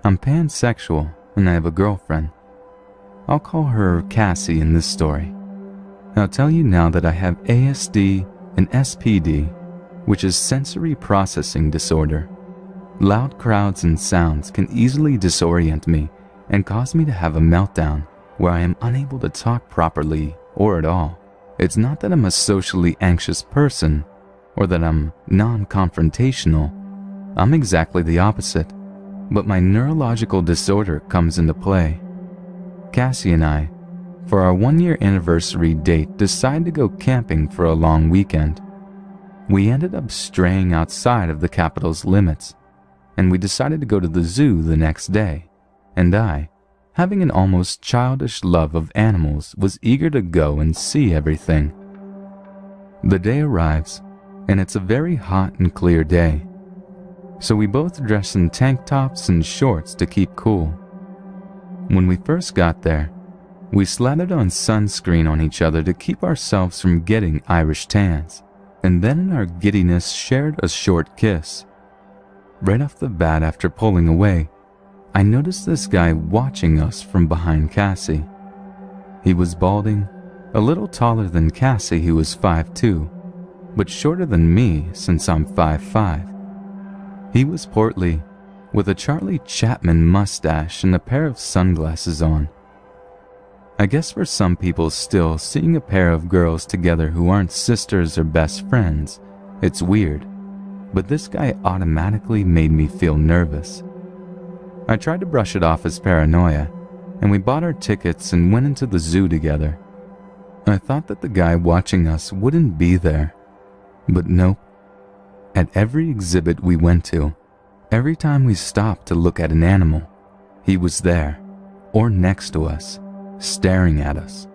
Speaker 1: I'm pansexual and I have a girlfriend. I'll call her Cassie in this story. I'll tell you now that I have ASD and SPD, which is sensory processing disorder. Loud crowds and sounds can easily disorient me, and caused me to have a meltdown where I am unable to talk properly or at all. It's not that I'm a socially anxious person or that I'm non-confrontational. I'm exactly the opposite, but my neurological disorder comes into play. Cassie and I, for our 1-year anniversary date, decided to go camping for a long weekend. We ended up straying outside of the capital's limits, and we decided to go to the zoo the next day, and I, having an almost childish love of animals, was eager to go and see everything. The day arrives, and it's a very hot and clear day, so we both dress in tank tops and shorts to keep cool. When we first got there, we slathered on sunscreen on each other to keep ourselves from getting Irish tans, and then in our giddiness shared a short kiss. Right off the bat after pulling away, I noticed this guy watching us from behind Cassie. He was balding, a little taller than Cassie, who was 5'2", but shorter than me since I'm 5'5". He was portly, with a Charlie Chaplin mustache and a pair of sunglasses on. I guess for some people still, seeing a pair of girls together who aren't sisters or best friends, it's weird, but this guy automatically made me feel nervous. I tried to brush it off as paranoia, and we bought our tickets and went into the zoo together. I thought that the guy watching us wouldn't be there, but nope. At every exhibit we went to, every time we stopped to look at an animal, he was there, or next to us, staring at us.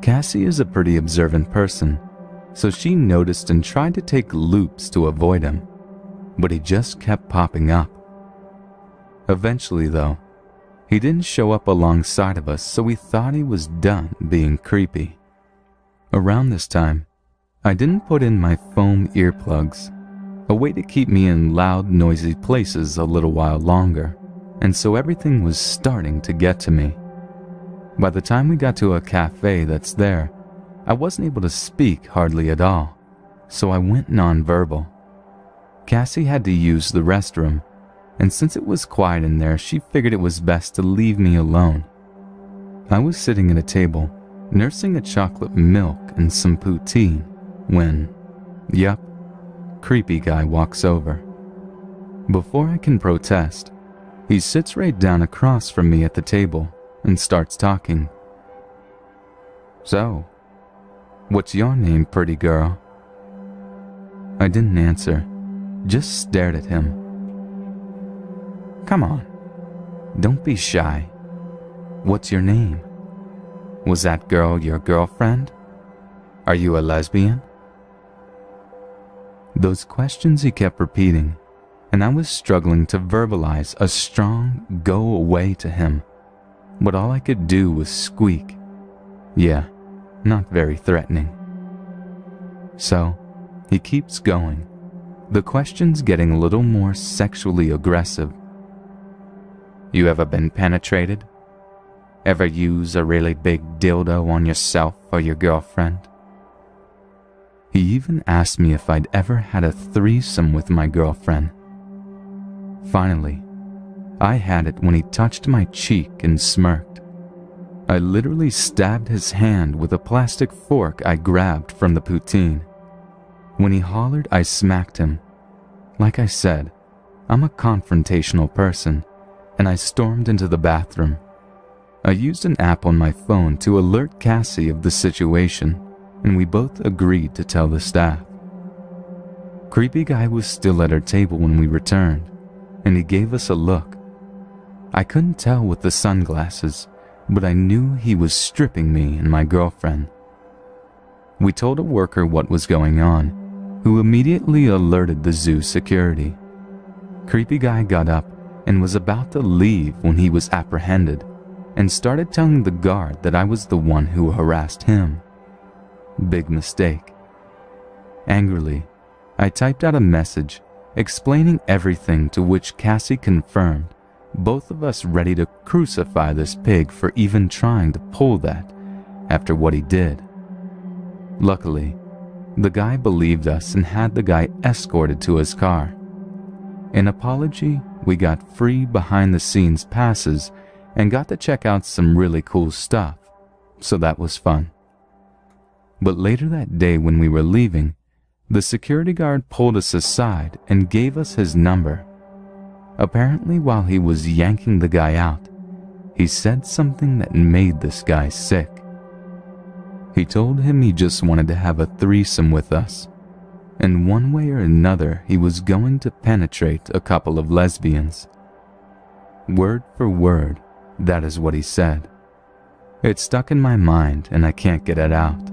Speaker 1: Cassie is a pretty observant person, so she noticed and tried to take loops to avoid him, but he just kept popping up. Eventually, though, he didn't show up alongside of us, so we thought he was done being creepy. Around this time, I didn't put in my foam earplugs, a way to keep me in loud, noisy places a little while longer, and so everything was starting to get to me. By the time we got to a cafe that's there, I wasn't able to speak hardly at all, so I went nonverbal. Cassie had to use the restroom, and since it was quiet in there, she figured it was best to leave me alone. I was sitting at a table, nursing a chocolate milk and some poutine, when, yup, creepy guy walks over. Before I can protest, he sits right down across from me at the table and starts talking. "So, what's your name, pretty girl?" I didn't answer, just stared at him. "Come on, don't be shy. What's your name? Was that girl your girlfriend? Are you a lesbian?" Those questions he kept repeating, and I was struggling to verbalize a strong go away to him, but all I could do was squeak. Yeah, not very threatening. So, he keeps going, the questions getting a little more sexually aggressive. "You ever been penetrated? Ever use a really big dildo on yourself or your girlfriend?" He even asked me if I'd ever had a threesome with my girlfriend. Finally, I had it when he touched my cheek and smirked. I literally stabbed his hand with a plastic fork I grabbed from the poutine. When he hollered, I smacked him. Like I said, I'm a confrontational person, and I stormed into the bathroom. I used an app on my phone to alert Cassie of the situation, and we both agreed to tell the staff. Creepy guy was still at our table when we returned, and he gave us a look. I couldn't tell with the sunglasses, but I knew he was stripping me and my girlfriend. We told a worker what was going on, who immediately alerted the zoo security. Creepy guy got up and was about to leave when he was apprehended and started telling the guard that I was the one who harassed him. Big mistake. Angrily, I typed out a message explaining everything, to which Cassie confirmed, both of us ready to crucify this pig for even trying to pull that after what he did. Luckily, the guy believed us and had the guy escorted to his car. In apology, we got free behind-the-scenes passes and got to check out some really cool stuff, so that was fun. But later that day when we were leaving, the security guard pulled us aside and gave us his number. Apparently, while he was yanking the guy out, he said something that made this guy sick. He told him he just wanted to have a threesome with us, and one way or another he was going to penetrate a couple of lesbians. Word for word, that is what he said. It stuck in my mind and I can't get it out.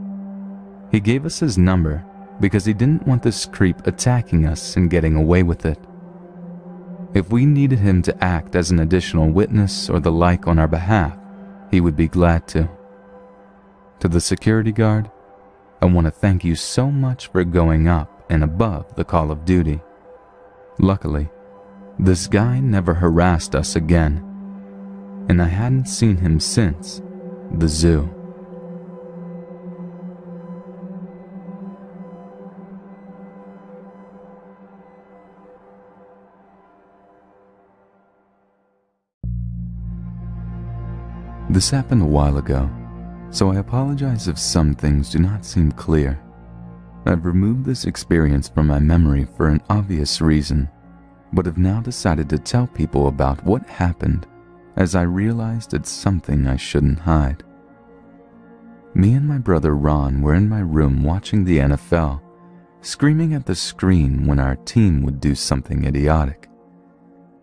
Speaker 1: He gave us his number because he didn't want this creep attacking us and getting away with it. If we needed him to act as an additional witness or the like on our behalf, he would be glad to. To the security guard, I want to thank you so much for going up and above the call of duty. Luckily, this guy never harassed us again, and I hadn't seen him since the zoo. This happened a while ago, so I apologize if some things do not seem clear. I've removed this experience from my memory for an obvious reason, but have now decided to tell people about what happened as I realized it's something I shouldn't hide. Me and my brother Ron were in my room watching the NFL, screaming at the screen when our team would do something idiotic.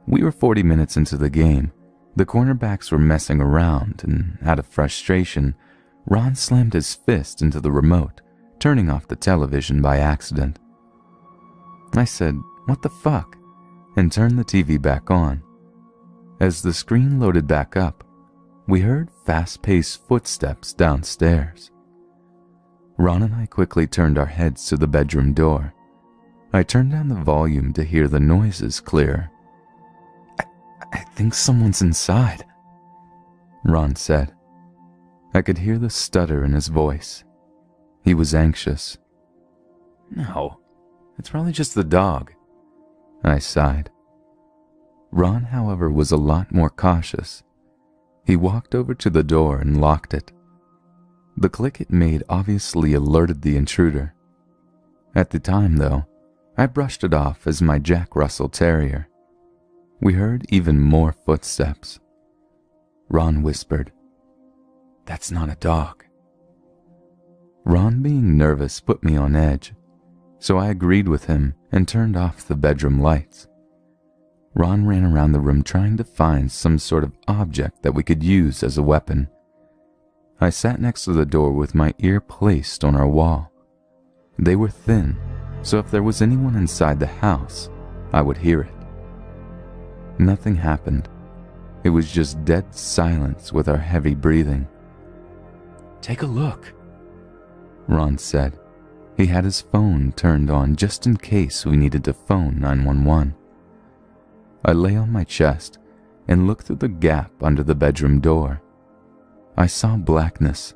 Speaker 1: We were 40 minutes into the game. The cornerbacks were messing around, and out of frustration, Ron slammed his fist into the remote, turning off the television by accident. I said, "What the fuck?" and turned the TV back on. As the screen loaded back up, we heard fast-paced footsteps downstairs. Ron and I quickly turned our heads to the bedroom door. I turned down the volume to hear the noises clearer. I think someone's inside," Ron said. I could hear the stutter in his voice. He was anxious. "No, it's probably just the dog," I sighed. Ron, however, was a lot more cautious. He walked over to the door and locked it. The click it made obviously alerted the intruder. At the time, though, I brushed it off as my Jack Russell Terrier. We heard even more footsteps. Ron whispered, "That's not a dog." Ron, being nervous, put me on edge, so I agreed with him and turned off the bedroom lights. Ron ran around the room trying to find some sort of object that we could use as a weapon. I sat next to the door with my ear placed on our wall. They were thin, so if there was anyone inside the house, I would hear it. Nothing happened. It was just dead silence with our heavy breathing. "Take a look," Ron said. He had his phone turned on just in case we needed to phone 911. I lay on my chest and looked through the gap under the bedroom door. I saw blackness,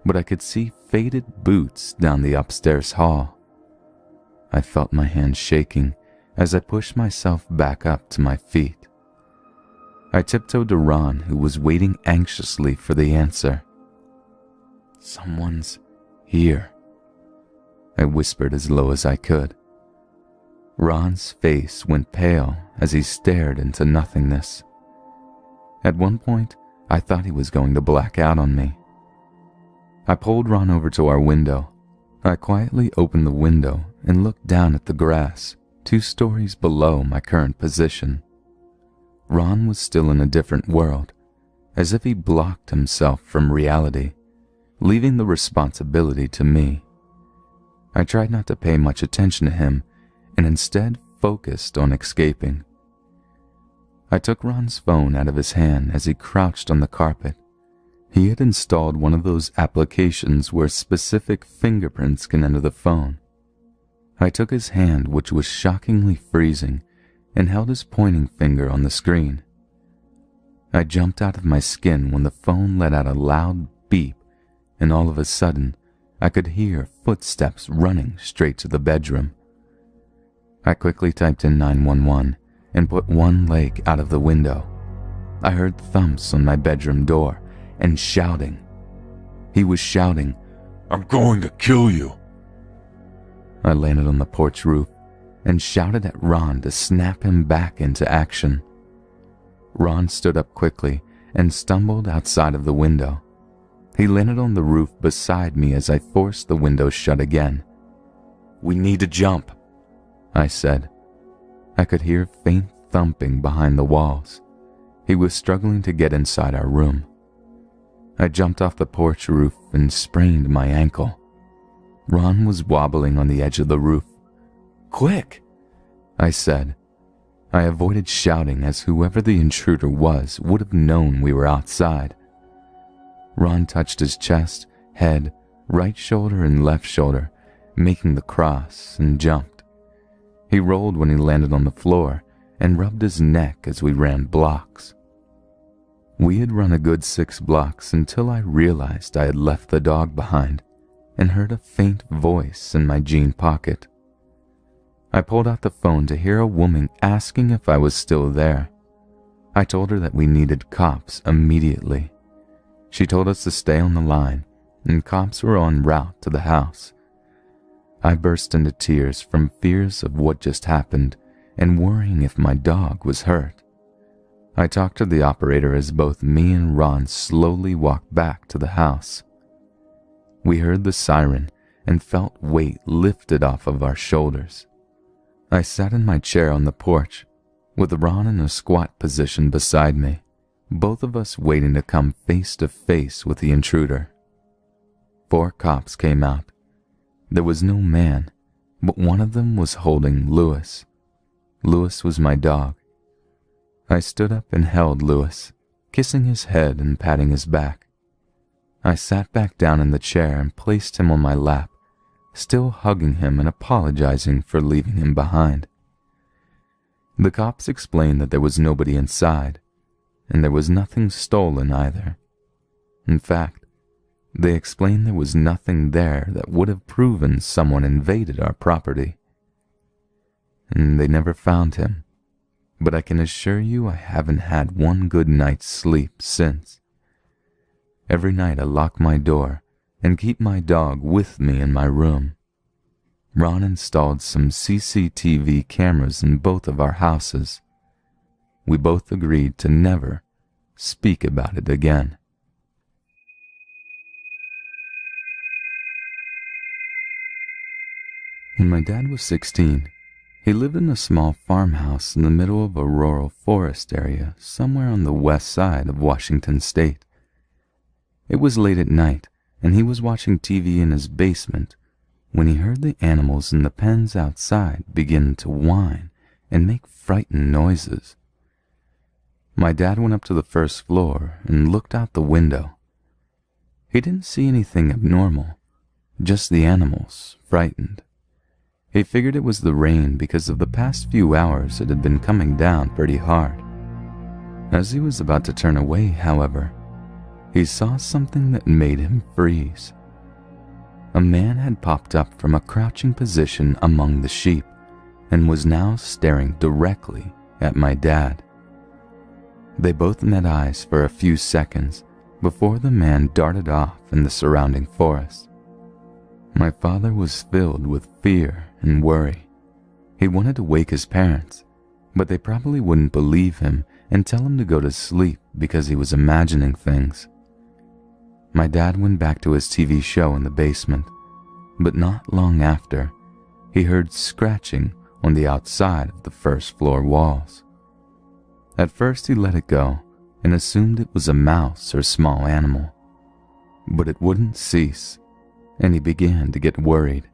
Speaker 1: but I could see faded boots down the upstairs hall. I felt my hands shaking as I pushed myself back up to my feet. I tiptoed to Ron, who was waiting anxiously for the answer. "Someone's here," I whispered as low as I could. Ron's face went pale as he stared into nothingness. At one point, I thought he was going to black out on me. I pulled Ron over to our window. I quietly opened the window and looked down at the grass, 2 stories below my current position. Ron was still in a different world, as if he blocked himself from reality, leaving the responsibility to me. I tried not to pay much attention to him and instead focused on escaping. I took Ron's phone out of his hand as he crouched on the carpet. He had installed one of those applications where specific fingerprints can enter the phone. I took his hand, which was shockingly freezing, and held his pointing finger on the screen. I jumped out of my skin when the phone let out a loud beep, and all of a sudden, I could hear footsteps running straight to the bedroom. I quickly typed in 911 and put one leg out of the window. I heard thumps on my bedroom door and shouting. He was shouting, "I'm going to kill you." I landed on the porch roof and shouted at Ron to snap him back into action. Ron stood up quickly and stumbled outside of the window. He landed on the roof beside me as I forced the window shut again. "We need to jump," I said. I could hear faint thumping behind the walls. He was struggling to get inside our room. I jumped off the porch roof and sprained my ankle. Ron was wobbling on the edge of the roof. "Quick," I said. I avoided shouting as whoever the intruder was would have known we were outside. Ron touched his chest, head, right shoulder and left shoulder, making the cross, and jumped. He rolled when he landed on the floor and rubbed his neck as we ran blocks. We had run a good 6 blocks until I realized I had left the dog behind and heard a faint voice in my jean pocket. I pulled out the phone to hear a woman asking if I was still there. I told her that we needed cops immediately. She told us to stay on the line, and cops were en route to the house. I burst into tears from fears of what just happened and worrying if my dog was hurt. I talked to the operator as both me and Ron slowly walked back to the house. We heard the siren and felt weight lifted off of our shoulders. I sat in my chair on the porch, with Ron in a squat position beside me, both of us waiting to come face to face with the intruder. 4 cops came out. There was no man, but one of them was holding Lewis. Lewis was my dog. I stood up and held Lewis, kissing his head and patting his back. I sat back down in the chair and placed him on my lap, still hugging him and apologizing for leaving him behind. The cops explained that there was nobody inside, and there was nothing stolen either. In fact, they explained there was nothing there that would have proven someone invaded our property. And they never found him, but I can assure you I haven't had one good night's sleep since. Every night I lock my door and keep my dog with me in my room. Ron installed some CCTV cameras in both of our houses. We both agreed to never speak about it again. When my dad was 16, he lived in a small farmhouse in the middle of a rural forest area somewhere on the west side of Washington State. It was late at night, and he was watching TV in his basement when he heard the animals in the pens outside begin to whine and make frightened noises. My dad went up to the first floor and looked out the window. He didn't see anything abnormal, just the animals, frightened. He figured it was the rain because of the past few hours it had been coming down pretty hard. As he was about to turn away, however, he saw something that made him freeze. A man had popped up from a crouching position among the sheep and was now staring directly at my dad. They both met eyes for a few seconds before the man darted off in the surrounding forest. My father was filled with fear and worry. He wanted to wake his parents, but they probably wouldn't believe him and tell him to go to sleep because he was imagining things. My dad went back to his TV show in the basement, but not long after, he heard scratching on the outside of the first floor walls. At first he let it go and assumed it was a mouse or small animal, but it wouldn't cease, and he began to get worried.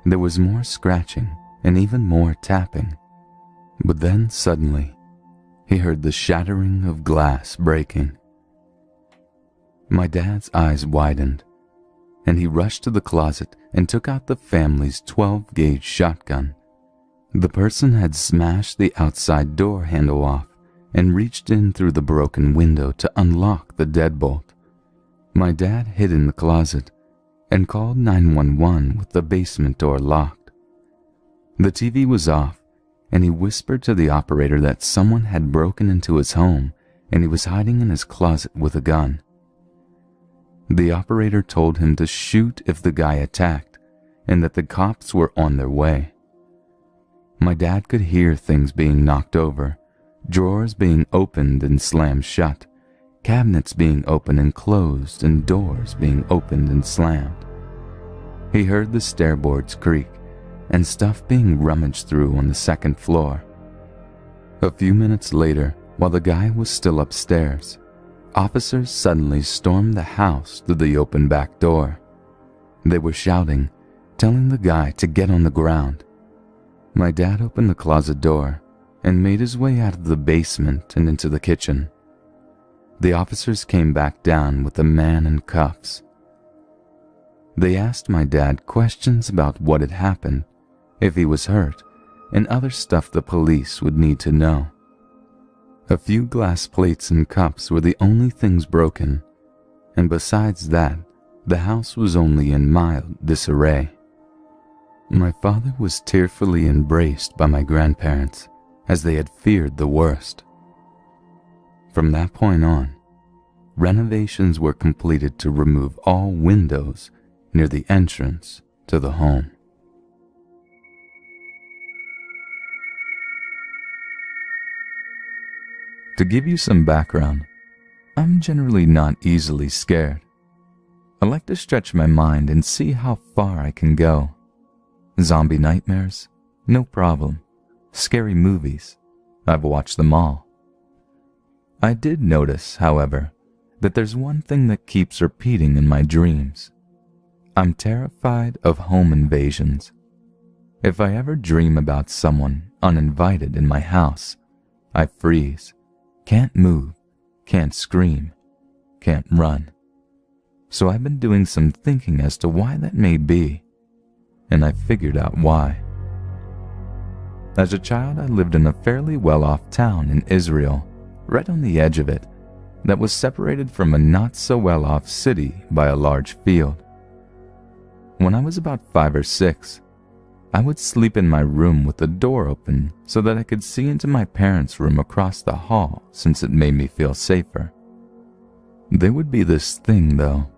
Speaker 1: There was more scratching and even more tapping, but then suddenly, he heard the shattering of glass breaking. My dad's eyes widened, and he rushed to the closet and took out the family's 12-gauge shotgun. The person had smashed the outside door handle off and reached in through the broken window to unlock the deadbolt. My dad hid in the closet and called 911 with the basement door locked. The TV was off, and he whispered to the operator that someone had broken into his home and he was hiding in his closet with a gun. The operator told him to shoot if the guy attacked, and that the cops were on their way. My dad could hear things being knocked over, drawers being opened and slammed shut, cabinets being opened and closed, and doors being opened and slammed. He heard the stairboards creak and stuff being rummaged through on the second floor. A few minutes later, while the guy was still upstairs, officers suddenly stormed the house through the open back door. They were shouting, telling the guy to get on the ground. My dad opened the closet door and made his way out of the basement and into the kitchen. The officers came back down with the man in cuffs. They asked my dad questions about what had happened, if he was hurt, and other stuff the police would need to know. A few glass plates and cups were the only things broken, and besides that, the house was only in mild disarray. My father was tearfully embraced by my grandparents, as they had feared the worst. From that point on, renovations were completed to remove all windows near the entrance to the home. To give you some background, I'm generally not easily scared. I like to stretch my mind and see how far I can go. Zombie nightmares? No problem. Scary movies? I've watched them all. I did notice, however, that there's one thing that keeps repeating in my dreams. I'm terrified of home invasions. If I ever dream about someone uninvited in my house, I freeze, can't move, can't scream, can't run. So I've been doing some thinking as to why that may be, and I figured out why. As a child, I lived in a fairly well-off town in Israel, right on the edge of it, that was separated from a not-so-well-off city by a large field. When I was about 5 or 6, I would sleep in my room with the door open so that I could see into my parents' room across the hall, since it made me feel safer. There would be this thing, though.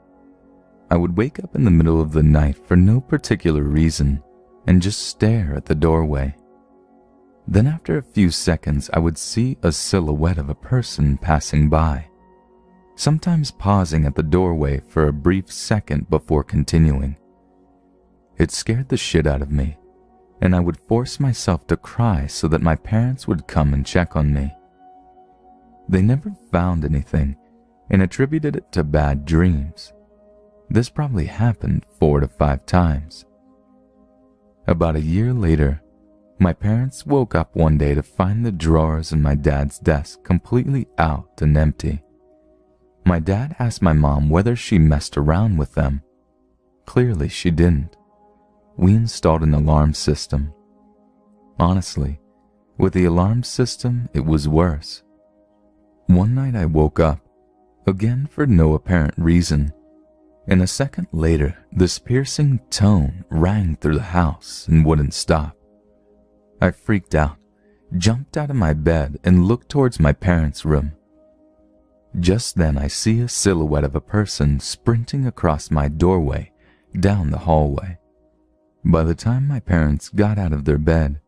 Speaker 1: I would wake up in the middle of the night for no particular reason and just stare at the doorway. Then after a few seconds, I would see a silhouette of a person passing by, sometimes pausing at the doorway for a brief second before continuing. It scared the shit out of me, and I would force myself to cry so that my parents would come and check on me. They never found anything and attributed it to bad dreams. This probably happened 4 to 5 times. About a year later, my parents woke up one day to find the drawers in my dad's desk completely out and empty. My dad asked my mom whether she messed around with them. Clearly she didn't. We installed an alarm system. Honestly, with the alarm system, it was worse. One night I woke up, again for no apparent reason, and a second later, this piercing tone rang through the house and wouldn't stop. I freaked out, jumped out of my bed, and looked towards my parents' room. Just then I see a silhouette of a person sprinting across my doorway, down the hallway. By the time my parents got out of their bed,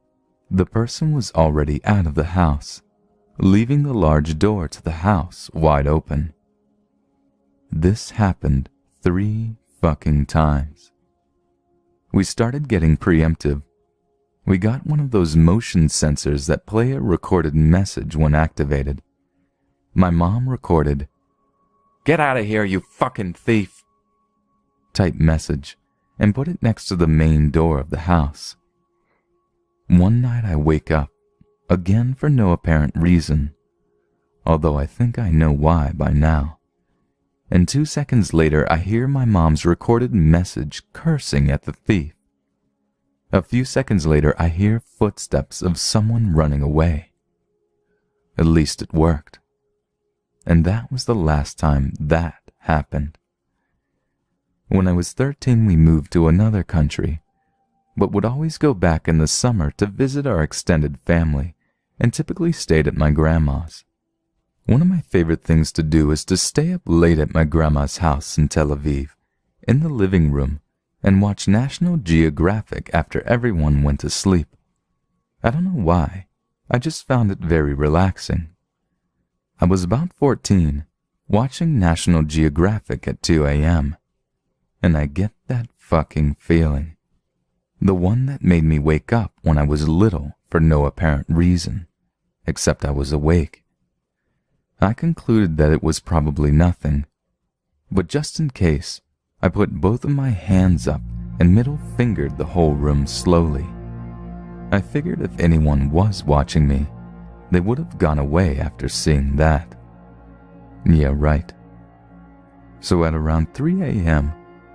Speaker 1: the person was already out of the house, leaving the large door to the house wide open. This happened 3 fucking times. We started getting preemptive. We got one of those motion sensors that play a recorded message when activated. My mom recorded, "Get out of here, you fucking thief," type message, and put it next to the main door of the house. One night I wake up, again for no apparent reason, although I think I know why by now. And 2 seconds later I hear my mom's recorded message cursing at the thief. A few seconds later I hear footsteps of someone running away. At least it worked. And that was the last time that happened. When I was 13, we moved to another country, but would always go back in the summer to visit our extended family and typically stayed at my grandma's. One of my favorite things to do is to stay up late at my grandma's house in Tel Aviv, in the living room, and watch National Geographic after everyone went to sleep. I don't know why, I just found it very relaxing. I was about 14, watching National Geographic at 2 a.m., and I get that fucking feeling. The one that made me wake up when I was little for no apparent reason, except I was awake. I concluded that it was probably nothing, but just in case, I put both of my hands up and middle fingered the whole room slowly. I figured if anyone was watching me, they would have gone away after seeing that. Yeah, right. So at around 3 a.m.,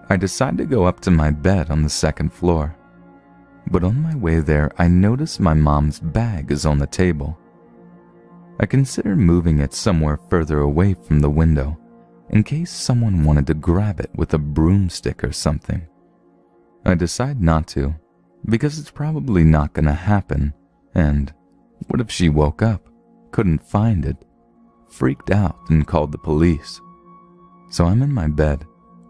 Speaker 1: I decided to go up to my bed on the second floor. But on my way there, I noticed my mom's bag is on the table. I considered moving it somewhere further away from the window, in case someone wanted to grab it with a broomstick or something. I decide not to, because it's probably not gonna happen, and what if she woke up, couldn't find it, freaked out and called the police? So I'm in my bed,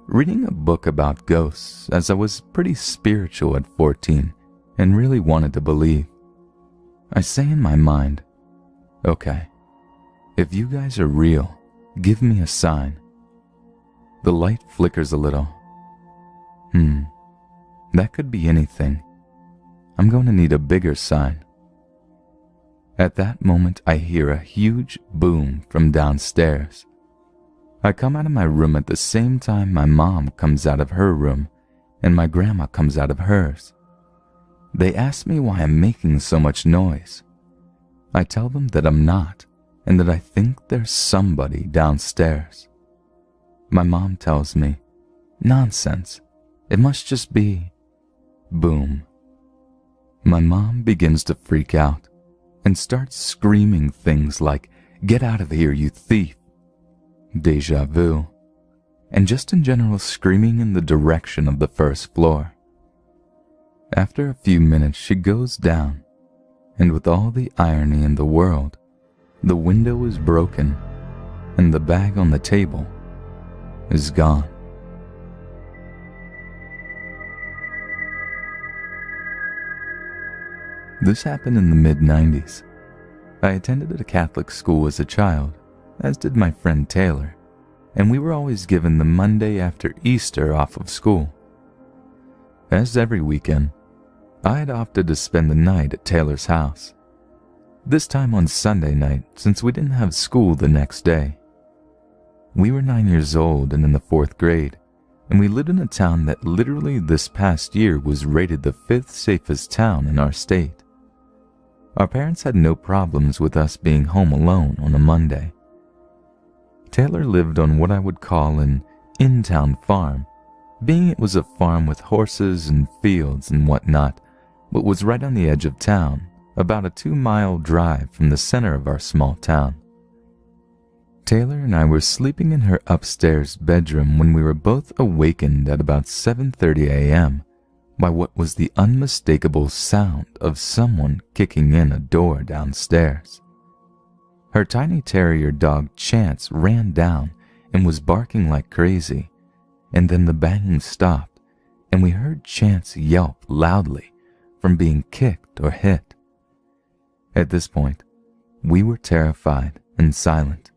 Speaker 1: reading a book about ghosts, as I was pretty spiritual at 14 and really wanted to believe. I say in my mind, okay, if you guys are real, give me a sign. The light flickers a little. That could be anything. I'm going to need a bigger sign. At that moment, I hear a huge boom from downstairs. I come out of my room at the same time my mom comes out of her room and my grandma comes out of hers. They ask me why I'm making so much noise. I tell them that I'm not, and that I think there's somebody downstairs. My mom tells me, nonsense, it must just be... Boom. My mom begins to freak out and starts screaming things like, "Get out of here, you thief!" Deja vu. And just in general screaming in the direction of the first floor. After a few minutes, she goes down, and with all the irony in the world, the window is broken, and the bag on the table is gone. This happened in the mid-90s. I attended a Catholic school as a child, as did my friend Taylor, and we were always given the Monday after Easter off of school. As every weekend, I had opted to spend the night at Taylor's house. This time on Sunday night, since we didn't have school the next day. We were 9 years old and in the 4th grade, and we lived in a town that literally this past year was rated the 5th safest town in our state. Our parents had no problems with us being home alone on a Monday. Taylor lived on what I would call an in-town farm, being it was a farm with horses and fields and whatnot, but was right on the edge of town, about a 2-mile drive from the center of our small town. Taylor and I were sleeping in her upstairs bedroom when we were both awakened at about 7:30 a.m. by what was the unmistakable sound of someone kicking in a door downstairs. Her tiny terrier dog Chance ran down and was barking like crazy, and then the banging stopped, and we heard Chance yelp loudly from being kicked or hit. At this point, we were terrified and silent,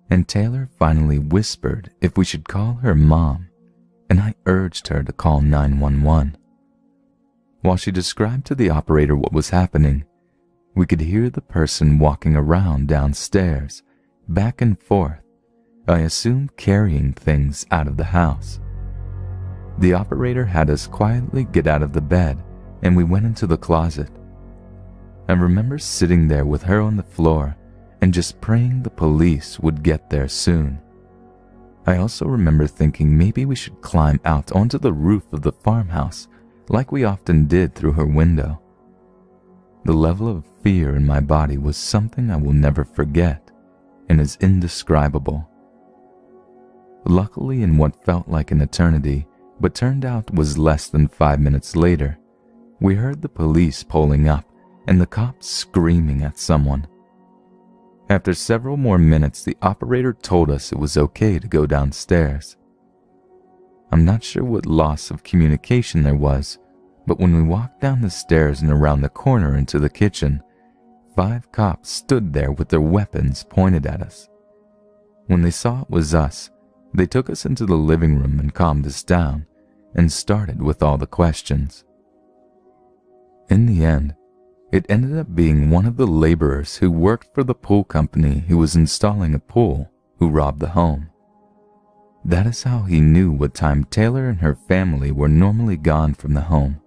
Speaker 1: and Taylor finally whispered if we should call her mom, and I urged her to call 911. While she described to the operator what was happening, we could hear the person walking around downstairs, back and forth, I assume carrying things out of the house. The operator had us quietly get out of the bed, and we went into the closet. I remember sitting there with her on the floor and just praying the police would get there soon. I also remember thinking maybe we should climb out onto the roof of the farmhouse like we often did through her window. The level of fear in my body was something I will never forget and is indescribable. Luckily, in what felt like an eternity, but turned out was less than 5 minutes later, we heard the police pulling up and the cops screaming at someone. After several more minutes, the operator told us it was okay to go downstairs. I'm not sure what loss of communication there was, but when we walked down the stairs and around the corner into the kitchen, 5 cops stood there with their weapons pointed at us. When they saw it was us, they took us into the living room and calmed us down and started with all the questions. In the end, it ended up being one of the laborers who worked for the pool company who was installing a pool who robbed the home. That is how he knew what time Taylor and her family were normally gone from the home.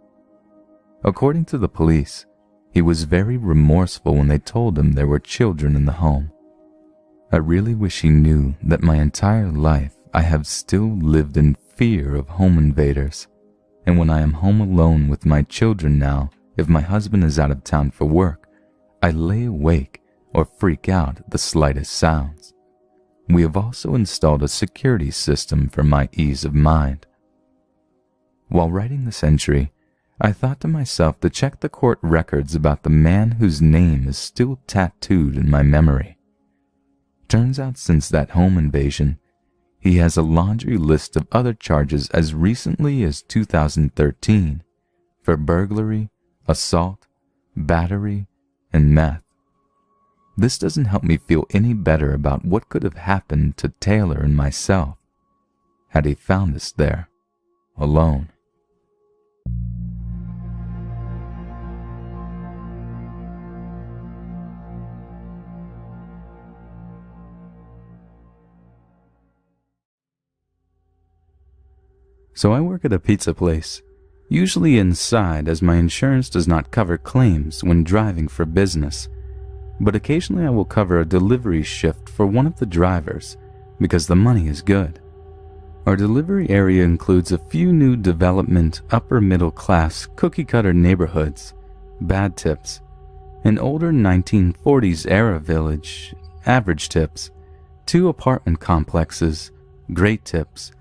Speaker 1: According to the police, he was very remorseful when they told him there were children in the home. I really wish he knew that my entire life I have still lived in fear of home invaders, and when I am home alone with my children now, if my husband is out of town for work, I lay awake or freak out at the slightest sounds. We have also installed a security system for my ease of mind. While writing this entry, I thought to myself to check the court records about the man whose name is still tattooed in my memory. Turns out since that home invasion, he has a laundry list of other charges as recently as 2013 for burglary, assault, battery, and meth. This doesn't help me feel any better about what could have happened to Taylor and myself had he found us there, alone. So I work at a pizza place, usually inside as my insurance does not cover claims when driving for business, but occasionally I will cover a delivery shift for one of the drivers because the money is good. Our delivery area includes a few new development upper middle class cookie cutter neighborhoods, bad tips, an older 1940s era village, average tips, 2 apartment complexes, great tips,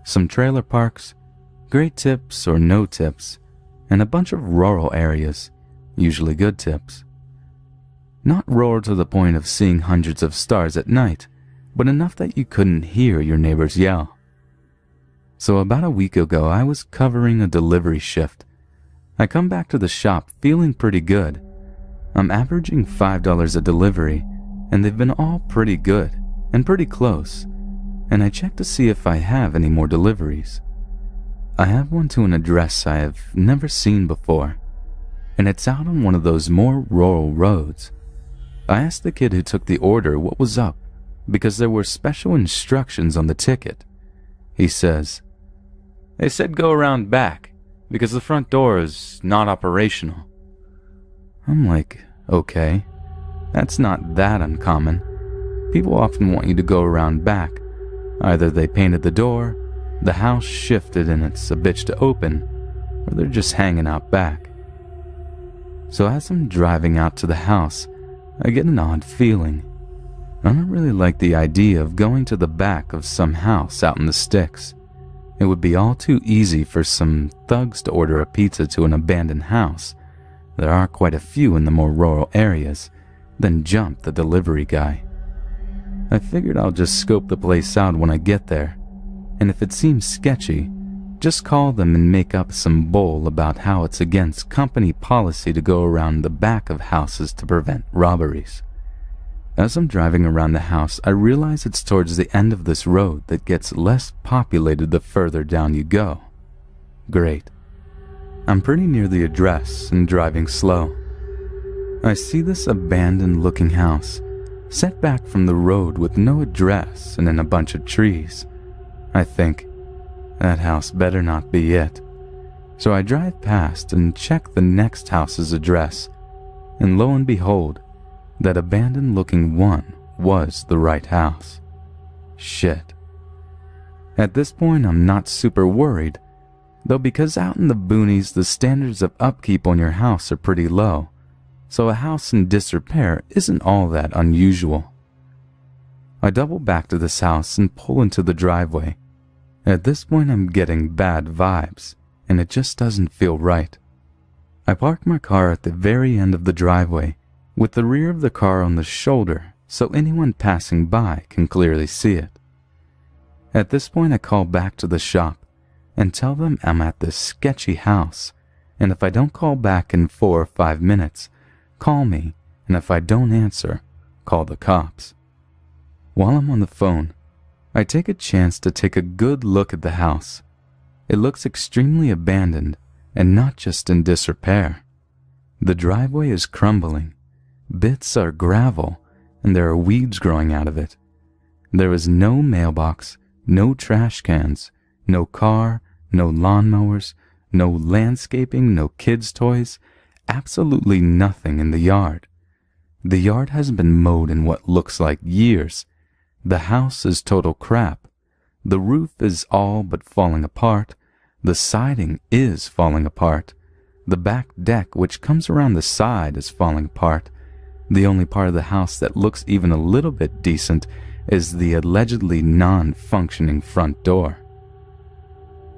Speaker 1: some trailer parks, great tips or no tips, and a bunch of rural areas, usually good tips. Not rural to the point of seeing hundreds of stars at night, but enough that you couldn't hear your neighbors yell. So about a week ago, I was covering a delivery shift. I come back to the shop feeling pretty good. I'm averaging $5 a delivery, and they've been all pretty good and pretty close, and I check to see if I have any more deliveries. I have one to an address I have never seen before, and it's out on one of those more rural roads. I asked the kid who took the order what was up, because there were special instructions on the ticket. He says, "They said go around back, because the front door is not operational." I'm like, okay, that's not that uncommon. People often want you to go around back. Either they painted the door, the house shifted and it's a bitch to open, or they're just hanging out back. So as I'm driving out to the house, I get an odd feeling. I don't really like the idea of going to the back of some house out in the sticks. It would be all too easy for some thugs to order a pizza to an abandoned house. There are quite a few in the more rural areas, then jump the delivery guy. I figured I'll just scope the place out when I get there, and if it seems sketchy, just call them and make up some bull about how it's against company policy to go around the back of houses to prevent robberies. As I'm driving around the house, I realize it's towards the end of this road that gets less populated the further down you go. Great. I'm pretty near the address and driving slow. I see this abandoned-looking house, set back from the road with no address and in a bunch of trees. I think, that house better not be it. So I drive past and check the next house's address, and lo and behold, that abandoned-looking one was the right house. Shit. At this point, I'm not super worried, though, because out in the boonies, the standards of upkeep on your house are pretty low, so a house in disrepair isn't all that unusual. I double back to this house and pull into the driveway. At this point, I'm getting bad vibes, and it just doesn't feel right. I park my car at the very end of the driveway, with the rear of the car on the shoulder so anyone passing by can clearly see it. At this point, I call back to the shop and tell them I'm at this sketchy house, and if I don't call back in 4 or 5 minutes, call me, and if I don't answer, call the cops. While I'm on the phone, I take a chance to take a good look at the house. It looks extremely abandoned and not just in disrepair. The driveway is crumbling, bits are gravel, and there are weeds growing out of it. There is no mailbox, no trash cans, no car, no lawnmowers, no landscaping, no kids' toys, absolutely nothing in the yard. The yard hasn't been mowed in what looks like years. The house is total crap. The roof is all but falling apart. The siding is falling apart. The back deck, which comes around the side, is falling apart. The only part of the house that looks even a little bit decent is the allegedly non-functioning front door.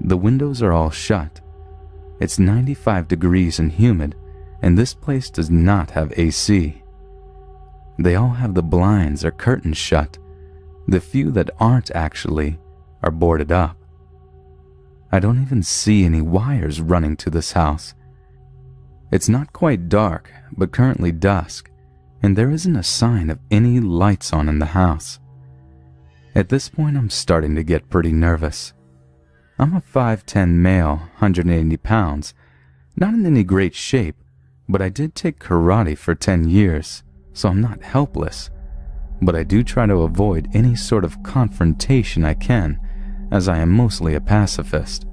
Speaker 1: The windows are all shut. It's 95 degrees and humid, and this place does not have AC. They all have the blinds or curtains shut. The few that aren't actually are boarded up. I don't even see any wires running to this house. It's not quite dark, but currently dusk, and there isn't a sign of any lights on in the house. At this point, I'm starting to get pretty nervous. I'm a 5'10" male, 180 pounds, not in any great shape, but I did take karate for 10 years, so I'm not helpless. But I do try to avoid any sort of confrontation I can, as I am mostly a pacifist.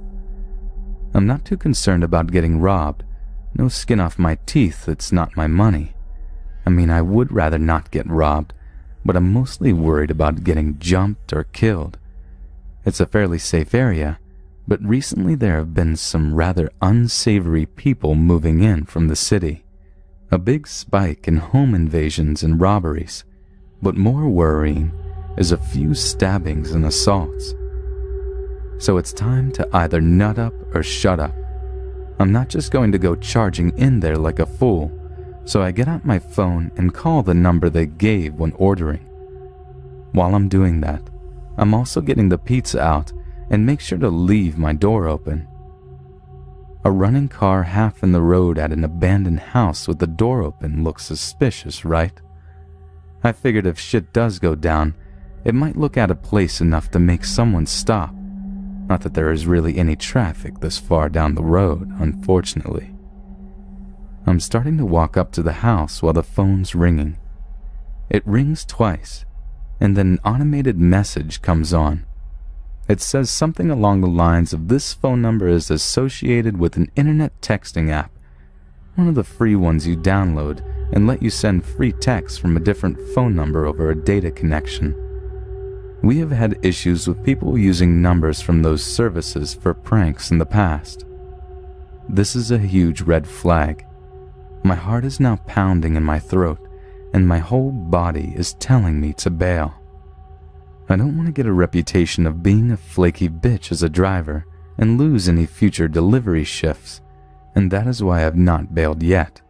Speaker 1: I'm not too concerned about getting robbed. No skin off my teeth, it's not my money. I mean, I would rather not get robbed, but I'm mostly worried about getting jumped or killed. It's a fairly safe area, but recently there have been some rather unsavory people moving in from the city. A big spike in home invasions and robberies, but more worrying is a few stabbings and assaults. So it's time to either nut up or shut up. I'm not just going to go charging in there like a fool, so I get out my phone and call the number they gave when ordering. While I'm doing that, I'm also getting the pizza out and make sure to leave my door open. A running car half in the road at an abandoned house with the door open looks suspicious, right? I figured if shit does go down, it might look out of place enough to make someone stop. Not that there is really any traffic this far down the road, unfortunately. I'm starting to walk up to the house while the phone's ringing. It rings twice, and then an automated message comes on. It says something along the lines of this phone number is associated with an internet texting app, one of the free ones you download and let you send free texts from a different phone number over a data connection. We have had issues with people using numbers from those services for pranks in the past. This is a huge red flag. My heart is now pounding in my throat, and my whole body is telling me to bail. I don't want to get a reputation of being a flaky bitch as a driver and lose any future delivery shifts, and that is why I've not bailed yet.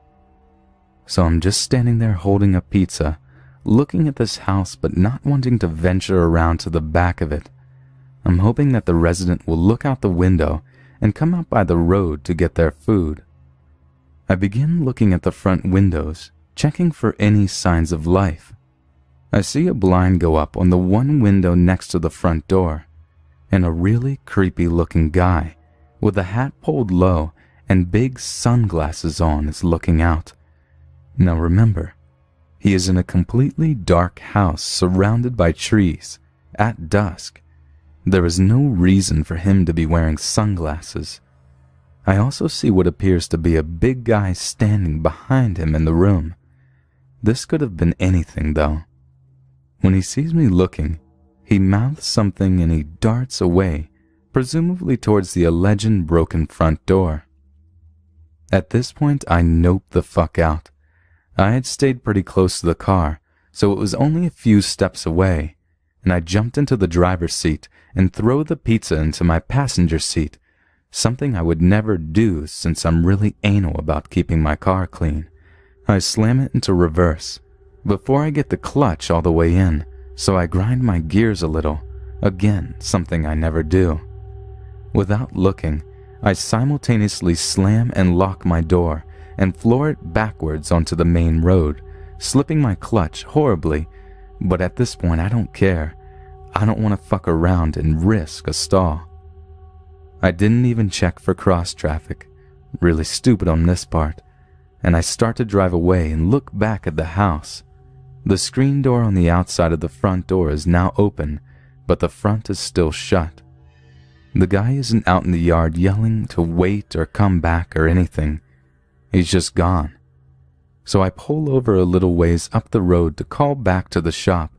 Speaker 1: So I'm just standing there holding a pizza, looking at this house but not wanting to venture around to the back of it. I'm hoping that the resident will look out the window and come out by the road to get their food. I begin looking at the front windows, checking for any signs of life. I see a blind go up on the one window next to the front door, and a really creepy looking guy with a hat pulled low and big sunglasses on is looking out. Now remember, he is in a completely dark house surrounded by trees, at dusk. There is no reason for him to be wearing sunglasses. I also see what appears to be a big guy standing behind him in the room. This could have been anything, though. When he sees me looking, he mouths something and he darts away, presumably towards the alleged broken front door. At this point, I nope the fuck out. I had stayed pretty close to the car, so it was only a few steps away, and I jumped into the driver's seat and throw the pizza into my passenger seat, something I would never do since I'm really anal about keeping my car clean. I slam it into reverse, before I get the clutch all the way in, so I grind my gears a little, again something I never do. Without looking, I simultaneously slam and lock my door and floor it backwards onto the main road, slipping my clutch horribly, but at this point I don't care. I don't want to fuck around and risk a stall. I didn't even check for cross traffic, really stupid on this part, and I start to drive away and look back at the house. The screen door on the outside of the front door is now open, but the front is still shut. The guy isn't out in the yard yelling to wait or come back or anything. He's just gone. So I pull over a little ways up the road to call back to the shop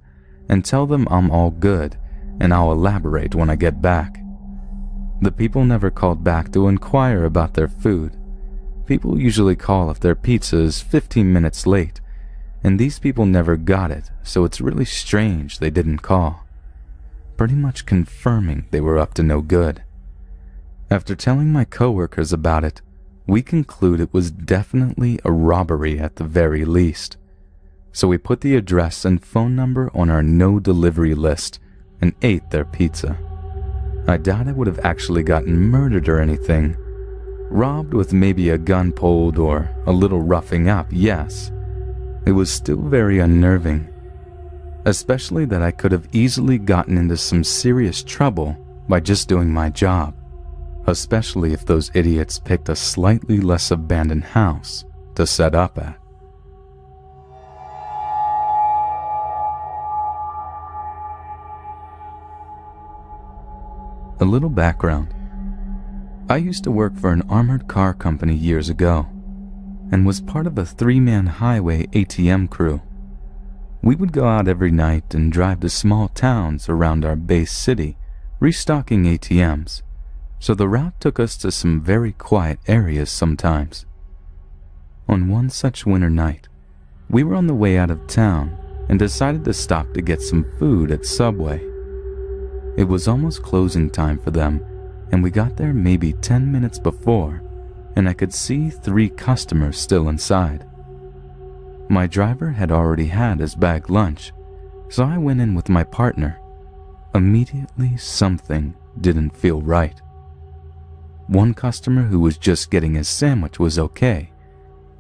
Speaker 1: and tell them I'm all good and I'll elaborate when I get back. The people never called back to inquire about their food. People usually call if their pizza is 15 minutes late, and these people never got it, so it's really strange they didn't call. Pretty much confirming they were up to no good. After telling my coworkers about it, we conclude it was definitely a robbery at the very least. So we put the address and phone number on our no delivery list and ate their pizza. I doubt I would have actually gotten murdered or anything. Robbed with maybe a gun pulled or a little roughing up, yes. It was still very unnerving. Especially that I could have easily gotten into some serious trouble by just doing my job. Especially if those idiots picked a slightly less abandoned house to set up at. A little background. I used to work for an armored car company years ago and was part of a 3-man highway ATM crew. We would go out every night and drive to small towns around our base city, restocking ATMs, so the route took us to some very quiet areas sometimes. On one such winter night, we were on the way out of town and decided to stop to get some food at Subway. It was almost closing time for them, and we got there maybe 10 minutes before, and I could see 3 customers still inside. My driver had already had his bag lunch, so I went in with my partner. Immediately, something didn't feel right. One customer who was just getting his sandwich was okay.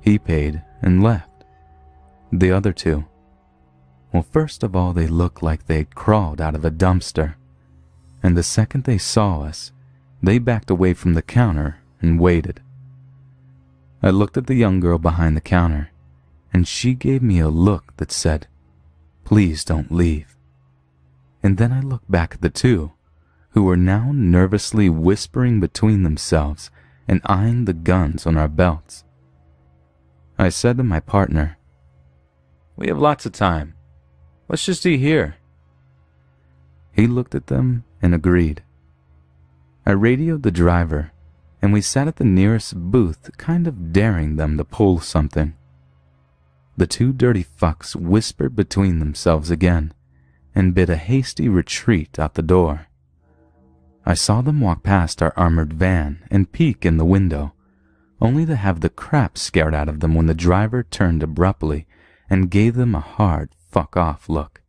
Speaker 1: He paid and left. The other 2, well, first of all, they looked like they'd crawled out of a dumpster. And the second they saw us, they backed away from the counter and waited. I looked at the young girl behind the counter, and she gave me a look that said, "Please don't leave." And then I looked back at the 2, who were now nervously whispering between themselves and eyeing the guns on our belts. I said to my partner, "We have lots of time. Let's just eat here." He looked at them and agreed. I radioed the driver, and we sat at the nearest booth, kind of daring them to pull something. The 2 dirty fucks whispered between themselves again and bid a hasty retreat out the door. I saw them walk past our armored van and peek in the window, only to have the crap scared out of them when the driver turned abruptly and gave them a hard fuck off look.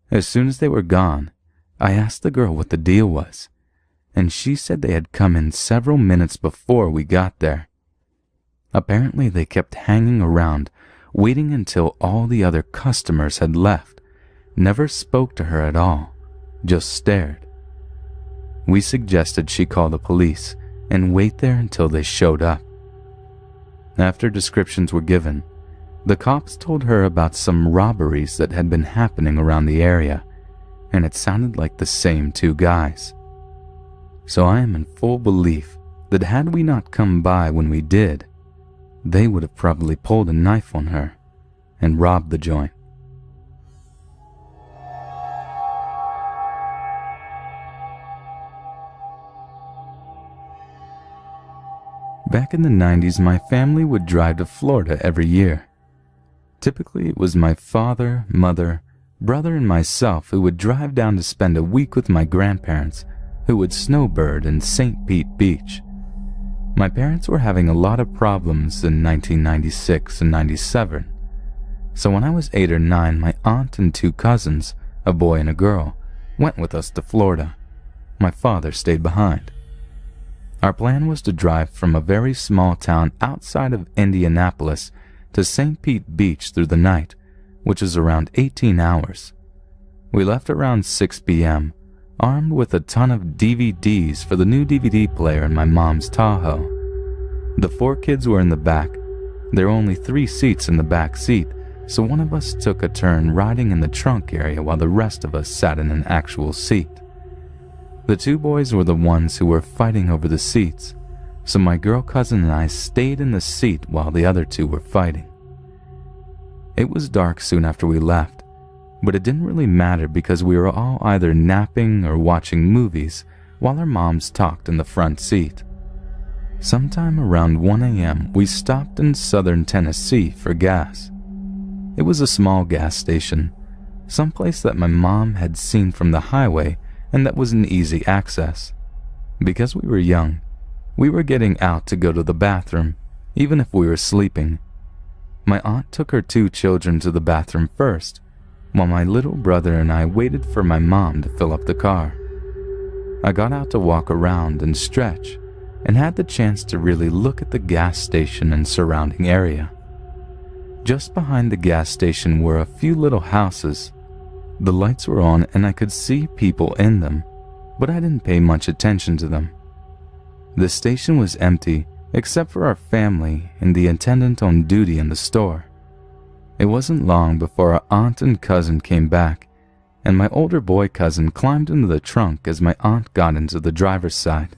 Speaker 1: As soon as they were gone, I asked the girl what the deal was, and she said they had come in several minutes before we got there. Apparently they kept hanging around, waiting until all the other customers had left, never spoke to her at all, just stared. We suggested she call the police and wait there until they showed up. After descriptions were given, the cops told her about some robberies that had been happening around the area, and it sounded like the same 2 guys. So I am in full belief that had we not come by when we did, they would have probably pulled a knife on her and robbed the joint. Back in the 90s, my family would drive to Florida every year. Typically, it was my father, mother, brother, and myself who would drive down to spend a week with my grandparents, who would snowbird in St. Pete Beach. My parents were having a lot of problems in 1996 and 97. So when I was 8 or 9, my aunt and 2 cousins, a boy and a girl, went with us to Florida. My father stayed behind. Our plan was to drive from a very small town outside of Indianapolis to St. Pete Beach through the night, which is around 18 hours. We left around 6 p.m., armed with a ton of DVDs for the new DVD player in my mom's Tahoe. The 4 kids were in the back. There were only 3 seats in the back seat, so one of us took a turn riding in the trunk area while the rest of us sat in an actual seat. The 2 boys were the ones who were fighting over the seats, so my girl cousin and I stayed in the seat while the other 2 were fighting. It was dark soon after we left, but it didn't really matter because we were all either napping or watching movies while our moms talked in the front seat. Sometime around 1 a.m., we stopped in southern Tennessee for gas. It was a small gas station, someplace that my mom had seen from the highway and that was an easy access. Because we were young, we were getting out to go to the bathroom, even if we were sleeping. My aunt took her 2 children to the bathroom first, while my little brother and I waited for my mom to fill up the car. I got out to walk around and stretch, and had the chance to really look at the gas station and surrounding area. Just behind the gas station were a few little houses. The lights were on and I could see people in them, but I didn't pay much attention to them. The station was empty except for our family and the attendant on duty in the store. It wasn't long before our aunt and cousin came back, and my older boy cousin climbed into the trunk as my aunt got into the driver's side.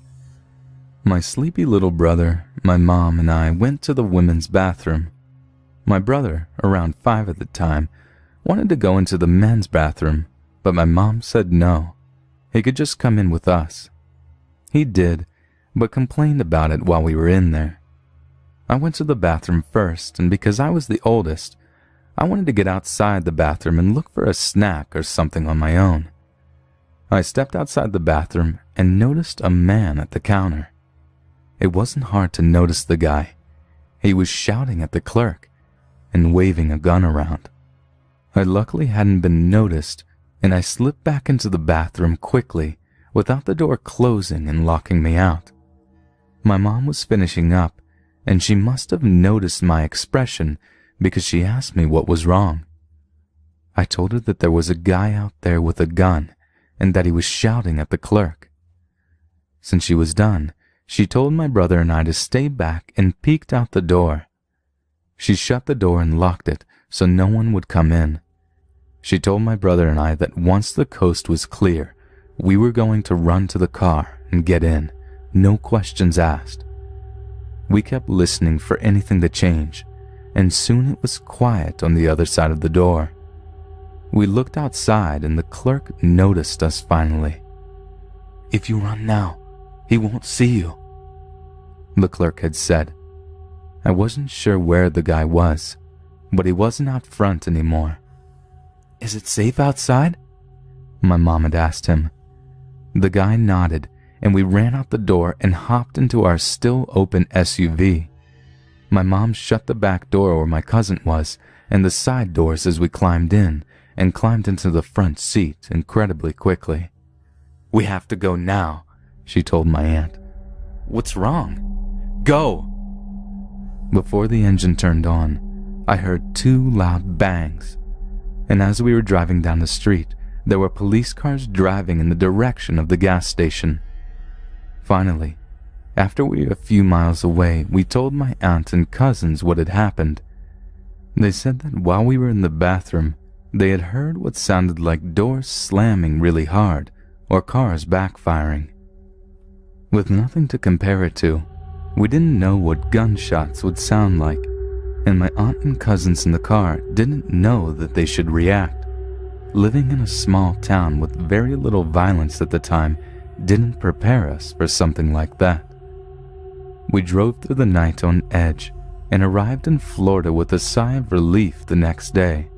Speaker 1: My sleepy little brother, my mom, and I went to the women's bathroom. My brother, around 5 at the time, wanted to go into the men's bathroom, but my mom said no. He could just come in with us. He did, but complained about it while we were in there. I went to the bathroom first, and because I was the oldest, I wanted to get outside the bathroom and look for a snack or something on my own. I stepped outside the bathroom and noticed a man at the counter. It wasn't hard to notice the guy. He was shouting at the clerk and waving a gun around. I luckily hadn't been noticed, and I slipped back into the bathroom quickly without the door closing and locking me out. My mom was finishing up, and she must have noticed my expression because she asked me what was wrong. I told her that there was a guy out there with a gun and that he was shouting at the clerk. Since she was done, she told my brother and I to stay back and peeked out the door. She shut the door and locked it so no one would come in. She told my brother and I that once the coast was clear, we were going to run to the car and get in, no questions asked. We kept listening for anything to change, and soon it was quiet on the other side of the door. We looked outside and the clerk noticed us finally. "If you run now, he won't see you," the clerk had said. I wasn't sure where the guy was, but he wasn't out front anymore. "Is it safe outside?" my mom had asked him. The guy nodded, and we ran out the door and hopped into our still open SUV. My mom shut the back door where my cousin was and the side doors as we climbed in and climbed into the front seat incredibly quickly. "We have to go now," she told my aunt. "What's wrong?" "Go!" Before the engine turned on, I heard 2 loud bangs, and as we were driving down the street, there were police cars driving in the direction of the gas station. Finally, after we were a few miles away, we told my aunt and cousins what had happened. They said that while we were in the bathroom, they had heard what sounded like doors slamming really hard or cars backfiring. With nothing to compare it to, we didn't know what gunshots would sound like, and my aunt and cousins in the car didn't know that they should react. Living in a small town with very little violence at the time didn't prepare us for something like that. We drove through the night on edge and arrived in Florida with a sigh of relief the next day.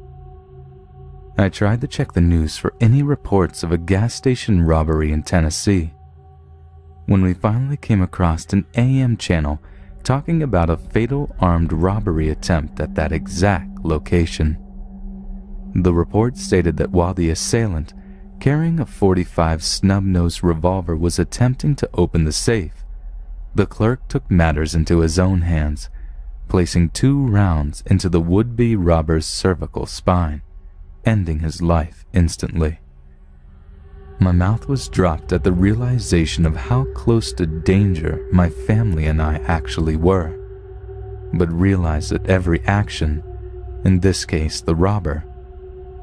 Speaker 1: I tried to check the news for any reports of a gas station robbery in Tennessee. When we finally came across an AM channel talking about a fatal armed robbery attempt at that exact location. The report stated that while the assailant, carrying a .45 snub-nosed revolver, was attempting to open the safe, the clerk took matters into his own hands, placing 2 rounds into the would-be robber's cervical spine, ending his life instantly. My mouth was dropped at the realization of how close to danger my family and I actually were, but realized that every action, in this case the robber,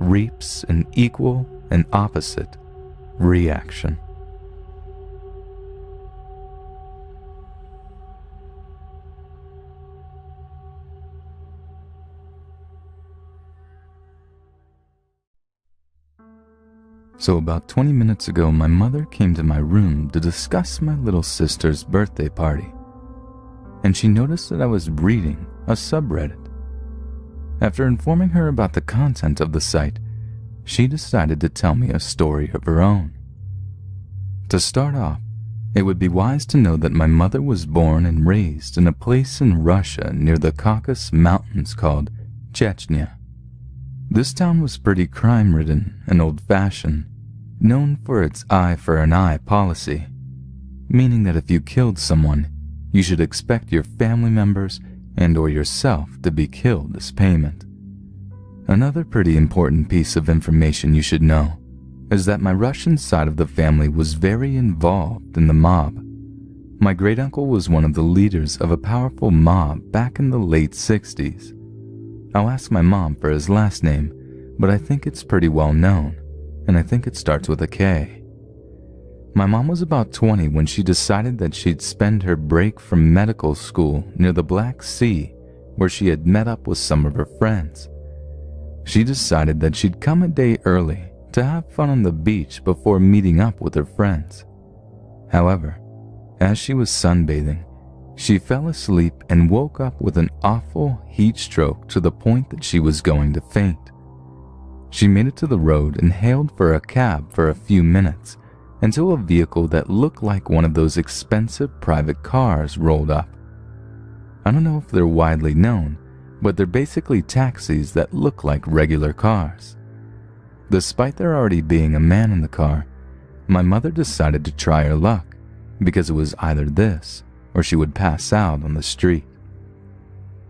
Speaker 1: reaps an equal and opposite reaction. So about 20 minutes ago, my mother came to my room to discuss my little sister's birthday party, and she noticed that I was reading a subreddit. After informing her about the content of the site, she decided to tell me a story of her own. To start off, it would be wise to know that my mother was born and raised in a place in Russia near the Caucasus Mountains called Chechnya. This town was pretty crime-ridden and old-fashioned, known for its eye-for-an-eye policy, meaning that if you killed someone, you should expect your family members and/or yourself to be killed as payment. Another pretty important piece of information you should know is that my Russian side of the family was very involved in the mob. My great-uncle was one of the leaders of a powerful mob back in the late 60s. I'll ask my mom for his last name, but I think it's pretty well known, and I think it starts with a K. My mom was about 20 when she decided that she'd spend her break from medical school near the Black Sea, where she had met up with some of her friends. She decided that she'd come a day early to have fun on the beach before meeting up with her friends. However, as she was sunbathing, she fell asleep and woke up with an awful heat stroke to the point that she was going to faint. She made it to the road and hailed for a cab for a few minutes until a vehicle that looked like one of those expensive private cars rolled up. I don't know if they're widely known, but they're basically taxis that look like regular cars. Despite there already being a man in the car, my mother decided to try her luck because it was either this or she would pass out on the street.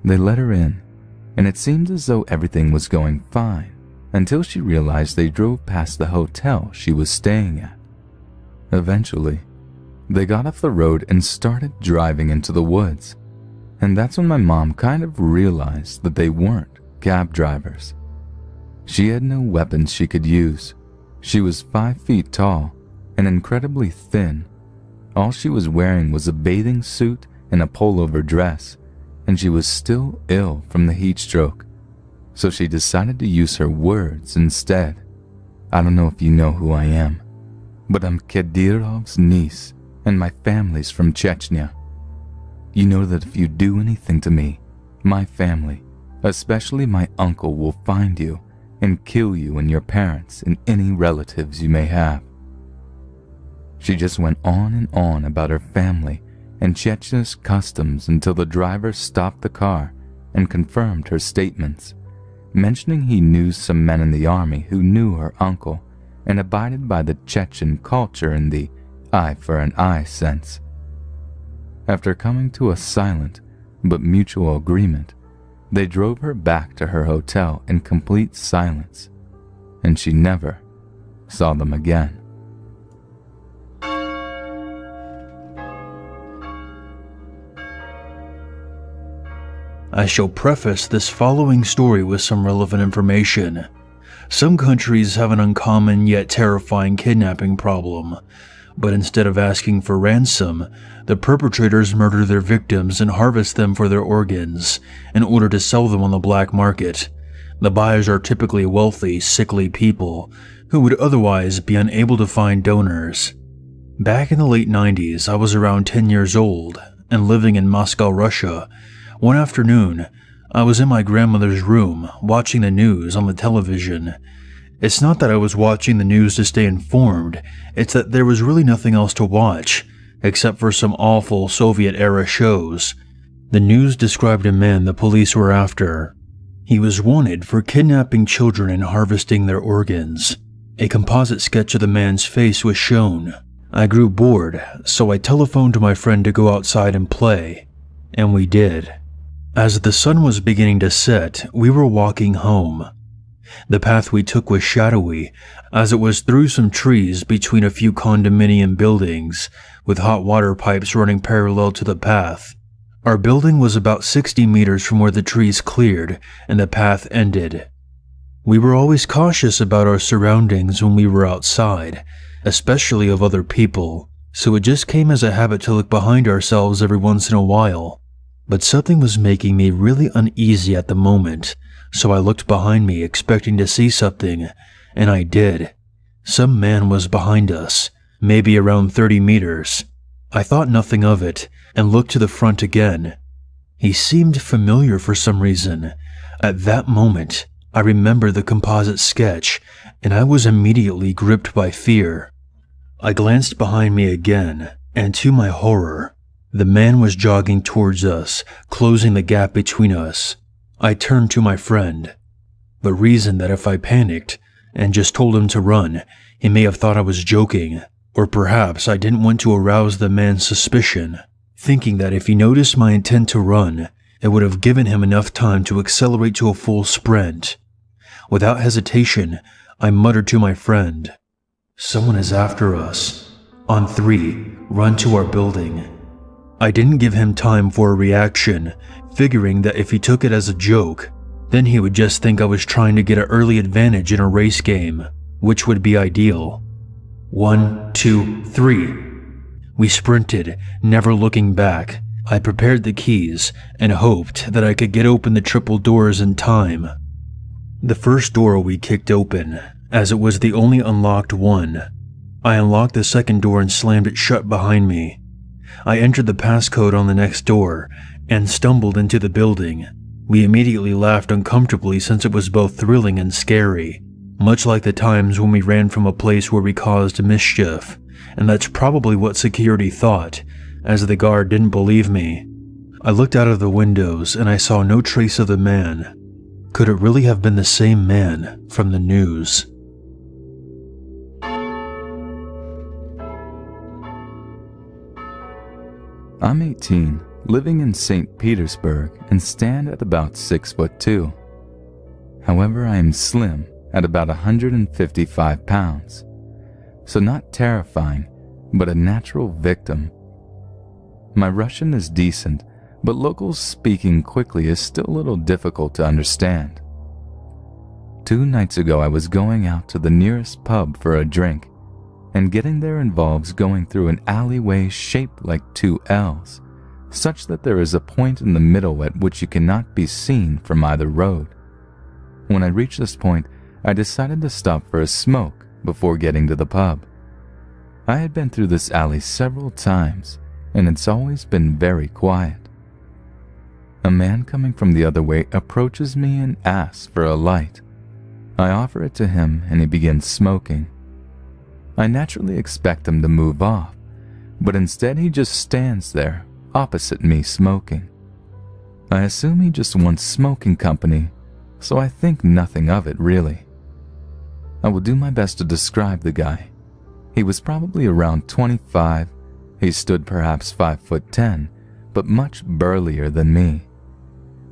Speaker 1: They let her in, and it seemed as though everything was going fine until she realized they drove past the hotel she was staying at. Eventually, they got off the road and started driving into the woods, and that's when my mom kind of realized that they weren't cab drivers. She had no weapons she could use. She was 5 feet tall and incredibly thin. All she was wearing was a bathing suit and a pullover dress, and she was still ill from the heat stroke, so she decided to use her words instead. I don't know if you know who I am, but I'm Kadyrov's niece, and my family's from Chechnya. You know that if you do anything to me, my family, especially my uncle, will find you and kill you and your parents and any relatives you may have. She just went on and on about her family and Chechnya's customs until the driver stopped the car and confirmed her statements, mentioning he knew some men in the army who knew her uncle and abided by the Chechen culture in the eye for an eye sense. After coming to a silent but mutual agreement, they drove her back to her hotel in complete silence, and she never saw them again.
Speaker 3: I shall preface this following story with some relevant information. Some countries have an uncommon yet terrifying kidnapping problem, but instead of asking for ransom, the perpetrators murder their victims and harvest them for their organs in order to sell them on the black market. The buyers are typically wealthy, sickly people who would otherwise be unable to find donors. Back in the late 90s, I was around 10 years old and living in Moscow, Russia. One afternoon, I was in my grandmother's room watching the news on the television. It's not that I was watching the news to stay informed, it's that there was really nothing else to watch, except for some awful Soviet-era shows. The news described a man the police were after. He was wanted for kidnapping children and harvesting their organs. A composite sketch of the man's face was shown. I grew bored, so I telephoned to my friend to go outside and play, and we did. As the sun was beginning to set, we were walking home. The path we took was shadowy, as it was through some trees between a few condominium buildings, with hot water pipes running parallel to the path. Our building was about 60 meters from where the trees cleared and the path ended. We were always cautious about our surroundings when we were outside, especially of other people, so it just came as a habit to look behind ourselves every once in a while. But something was making me really uneasy at the moment, so I looked behind me expecting to see something, and I did. Some man was behind us, maybe around 30 meters. I thought nothing of it, and looked to the front again. He seemed familiar for some reason. At that moment, I remembered the composite sketch, and I was immediately gripped by fear. I glanced behind me again, and to my horror, the man was jogging towards us, closing the gap between us. I turned to my friend, but reasoned that if I panicked and just told him to run, he may have thought I was joking, or perhaps I didn't want to arouse the man's suspicion, thinking that if he noticed my intent to run, it would have given him enough time to accelerate to a full sprint. Without hesitation, I muttered to my friend, "Someone is after us. On 3, run to our building." I didn't give him time for a reaction, figuring that if he took it as a joke, then he would just think I was trying to get an early advantage in a race game, which would be ideal. 1, 2, 3. We sprinted, never looking back. I prepared the keys and hoped that I could get open the triple doors in time. The first door we kicked open, as it was the only unlocked one. I unlocked the second door and slammed it shut behind me. I entered the passcode on the next door and stumbled into the building. We immediately laughed uncomfortably since it was both thrilling and scary, much like the times when we ran from a place where we caused mischief, and that's probably what security thought, as the guard didn't believe me. I looked out of the windows and I saw no trace of the man. Could it really have been the same man from the news?
Speaker 1: I'm 18, living in St. Petersburg, and stand at about 6'2". However, I am slim at about 155 pounds, so not terrifying, but a natural victim. My Russian is decent, but locals speaking quickly is still a little difficult to understand. 2 nights ago, I was going out to the nearest pub for a drink, and getting there involves going through an alleyway shaped like 2 L's, such that there is a point in the middle at which you cannot be seen from either road. When I reached this point, I decided to stop for a smoke before getting to the pub. I had been through this alley several times, and it's always been very quiet. A man coming from the other way approaches me and asks for a light. I offer it to him and he begins smoking. I naturally expect him to move off, but instead he just stands there, opposite me smoking. I assume he just wants smoking company, so I think nothing of it really. I will do my best to describe the guy. He was probably around 25. He stood perhaps 5'10", but much burlier than me.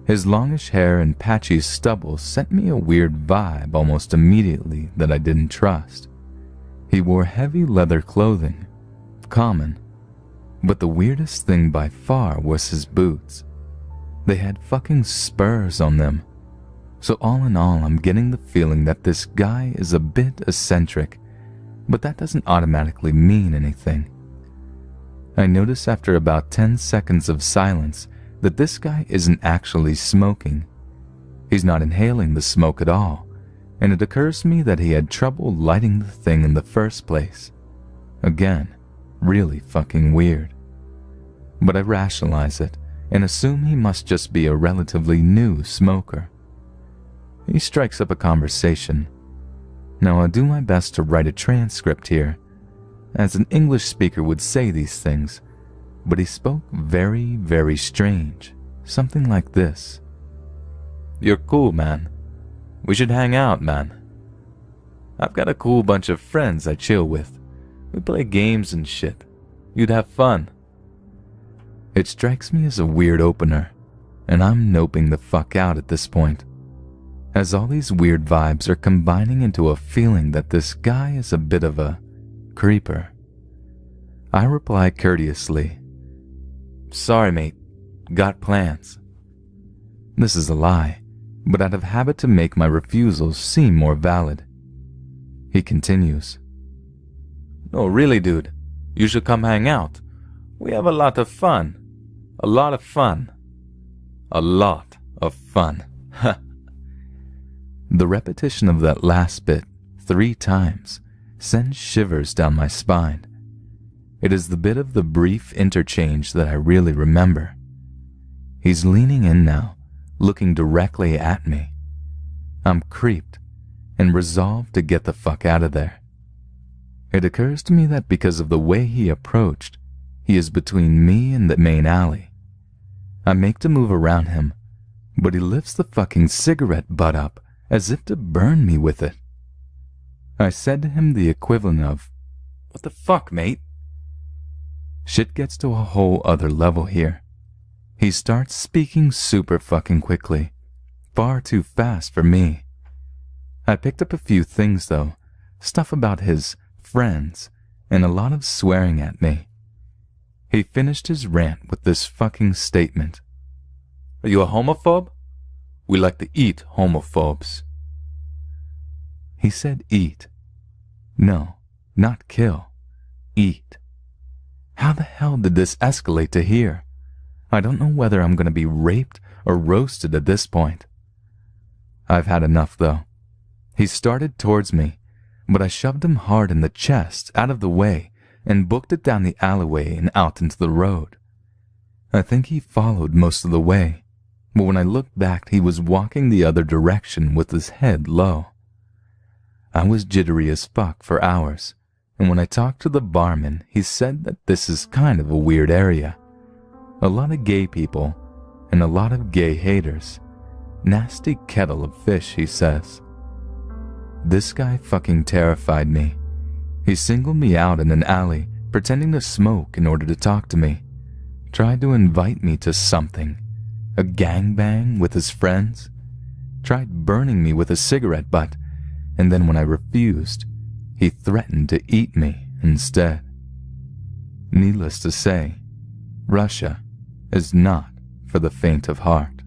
Speaker 1: His longish hair and patchy stubble sent me a weird vibe almost immediately that I didn't trust. He wore heavy leather clothing, common, but the weirdest thing by far was his boots. They had fucking spurs on them. So all in all, I'm getting the feeling that this guy is a bit eccentric, but that doesn't automatically mean anything. I notice after about 10 seconds of silence that this guy isn't actually smoking. He's not inhaling the smoke at all, and it occurs to me that he had trouble lighting the thing in the first place. Again, really fucking weird. But I rationalize it and assume he must just be a relatively new smoker. He strikes up a conversation. Now I'll do my best to write a transcript here, as an English speaker would say these things, but he spoke very, very strange, something like this. You're cool, man. We should hang out, man. I've got a cool bunch of friends I chill with. We play games and shit. You'd have fun. It strikes me as a weird opener, and I'm noping the fuck out at this point, as all these weird vibes are combining into a feeling that this guy is a bit of a creeper. I reply courteously, "Sorry, mate. Got plans." This is a lie, but out of habit to make my refusals seem more valid. He continues, "No, really, dude. You should come hang out. We have a lot of fun. A lot of fun. A lot of fun." The repetition of that last bit 3 times sends shivers down my spine. It is the bit of the brief interchange that I really remember. He's leaning in now, looking directly at me. I'm creeped and resolved to get the fuck out of there. It occurs to me that because of the way he approached, he is between me and the main alley. I make to move around him, but he lifts the fucking cigarette butt up as if to burn me with it. I said to him the equivalent of, "What the fuck, mate?" Shit gets to a whole other level here. He starts speaking super fucking quickly, far too fast for me. I picked up a few things though, stuff about his friends, and a lot of swearing at me. He finished his rant with this fucking statement. "Are you a homophobe? We like to eat homophobes." He said eat. No, not kill. Eat. How the hell did this escalate to here? I don't know whether I'm going to be raped or roasted at this point. I've had enough though. He started towards me, but I shoved him hard in the chest out of the way and booked it down the alleyway and out into the road. I think he followed most of the way, but when I looked back he was walking the other direction with his head low. I was jittery as fuck for hours, and when I talked to the barman he said that this is kind of a weird area. A lot of gay people, and a lot of gay haters. Nasty kettle of fish, he says. This guy fucking terrified me. He singled me out in an alley, pretending to smoke in order to talk to me. Tried to invite me to something. A gangbang with his friends. Tried burning me with a cigarette butt, and then when I refused, he threatened to eat me instead. Needless to say, Russia is not for the faint of heart.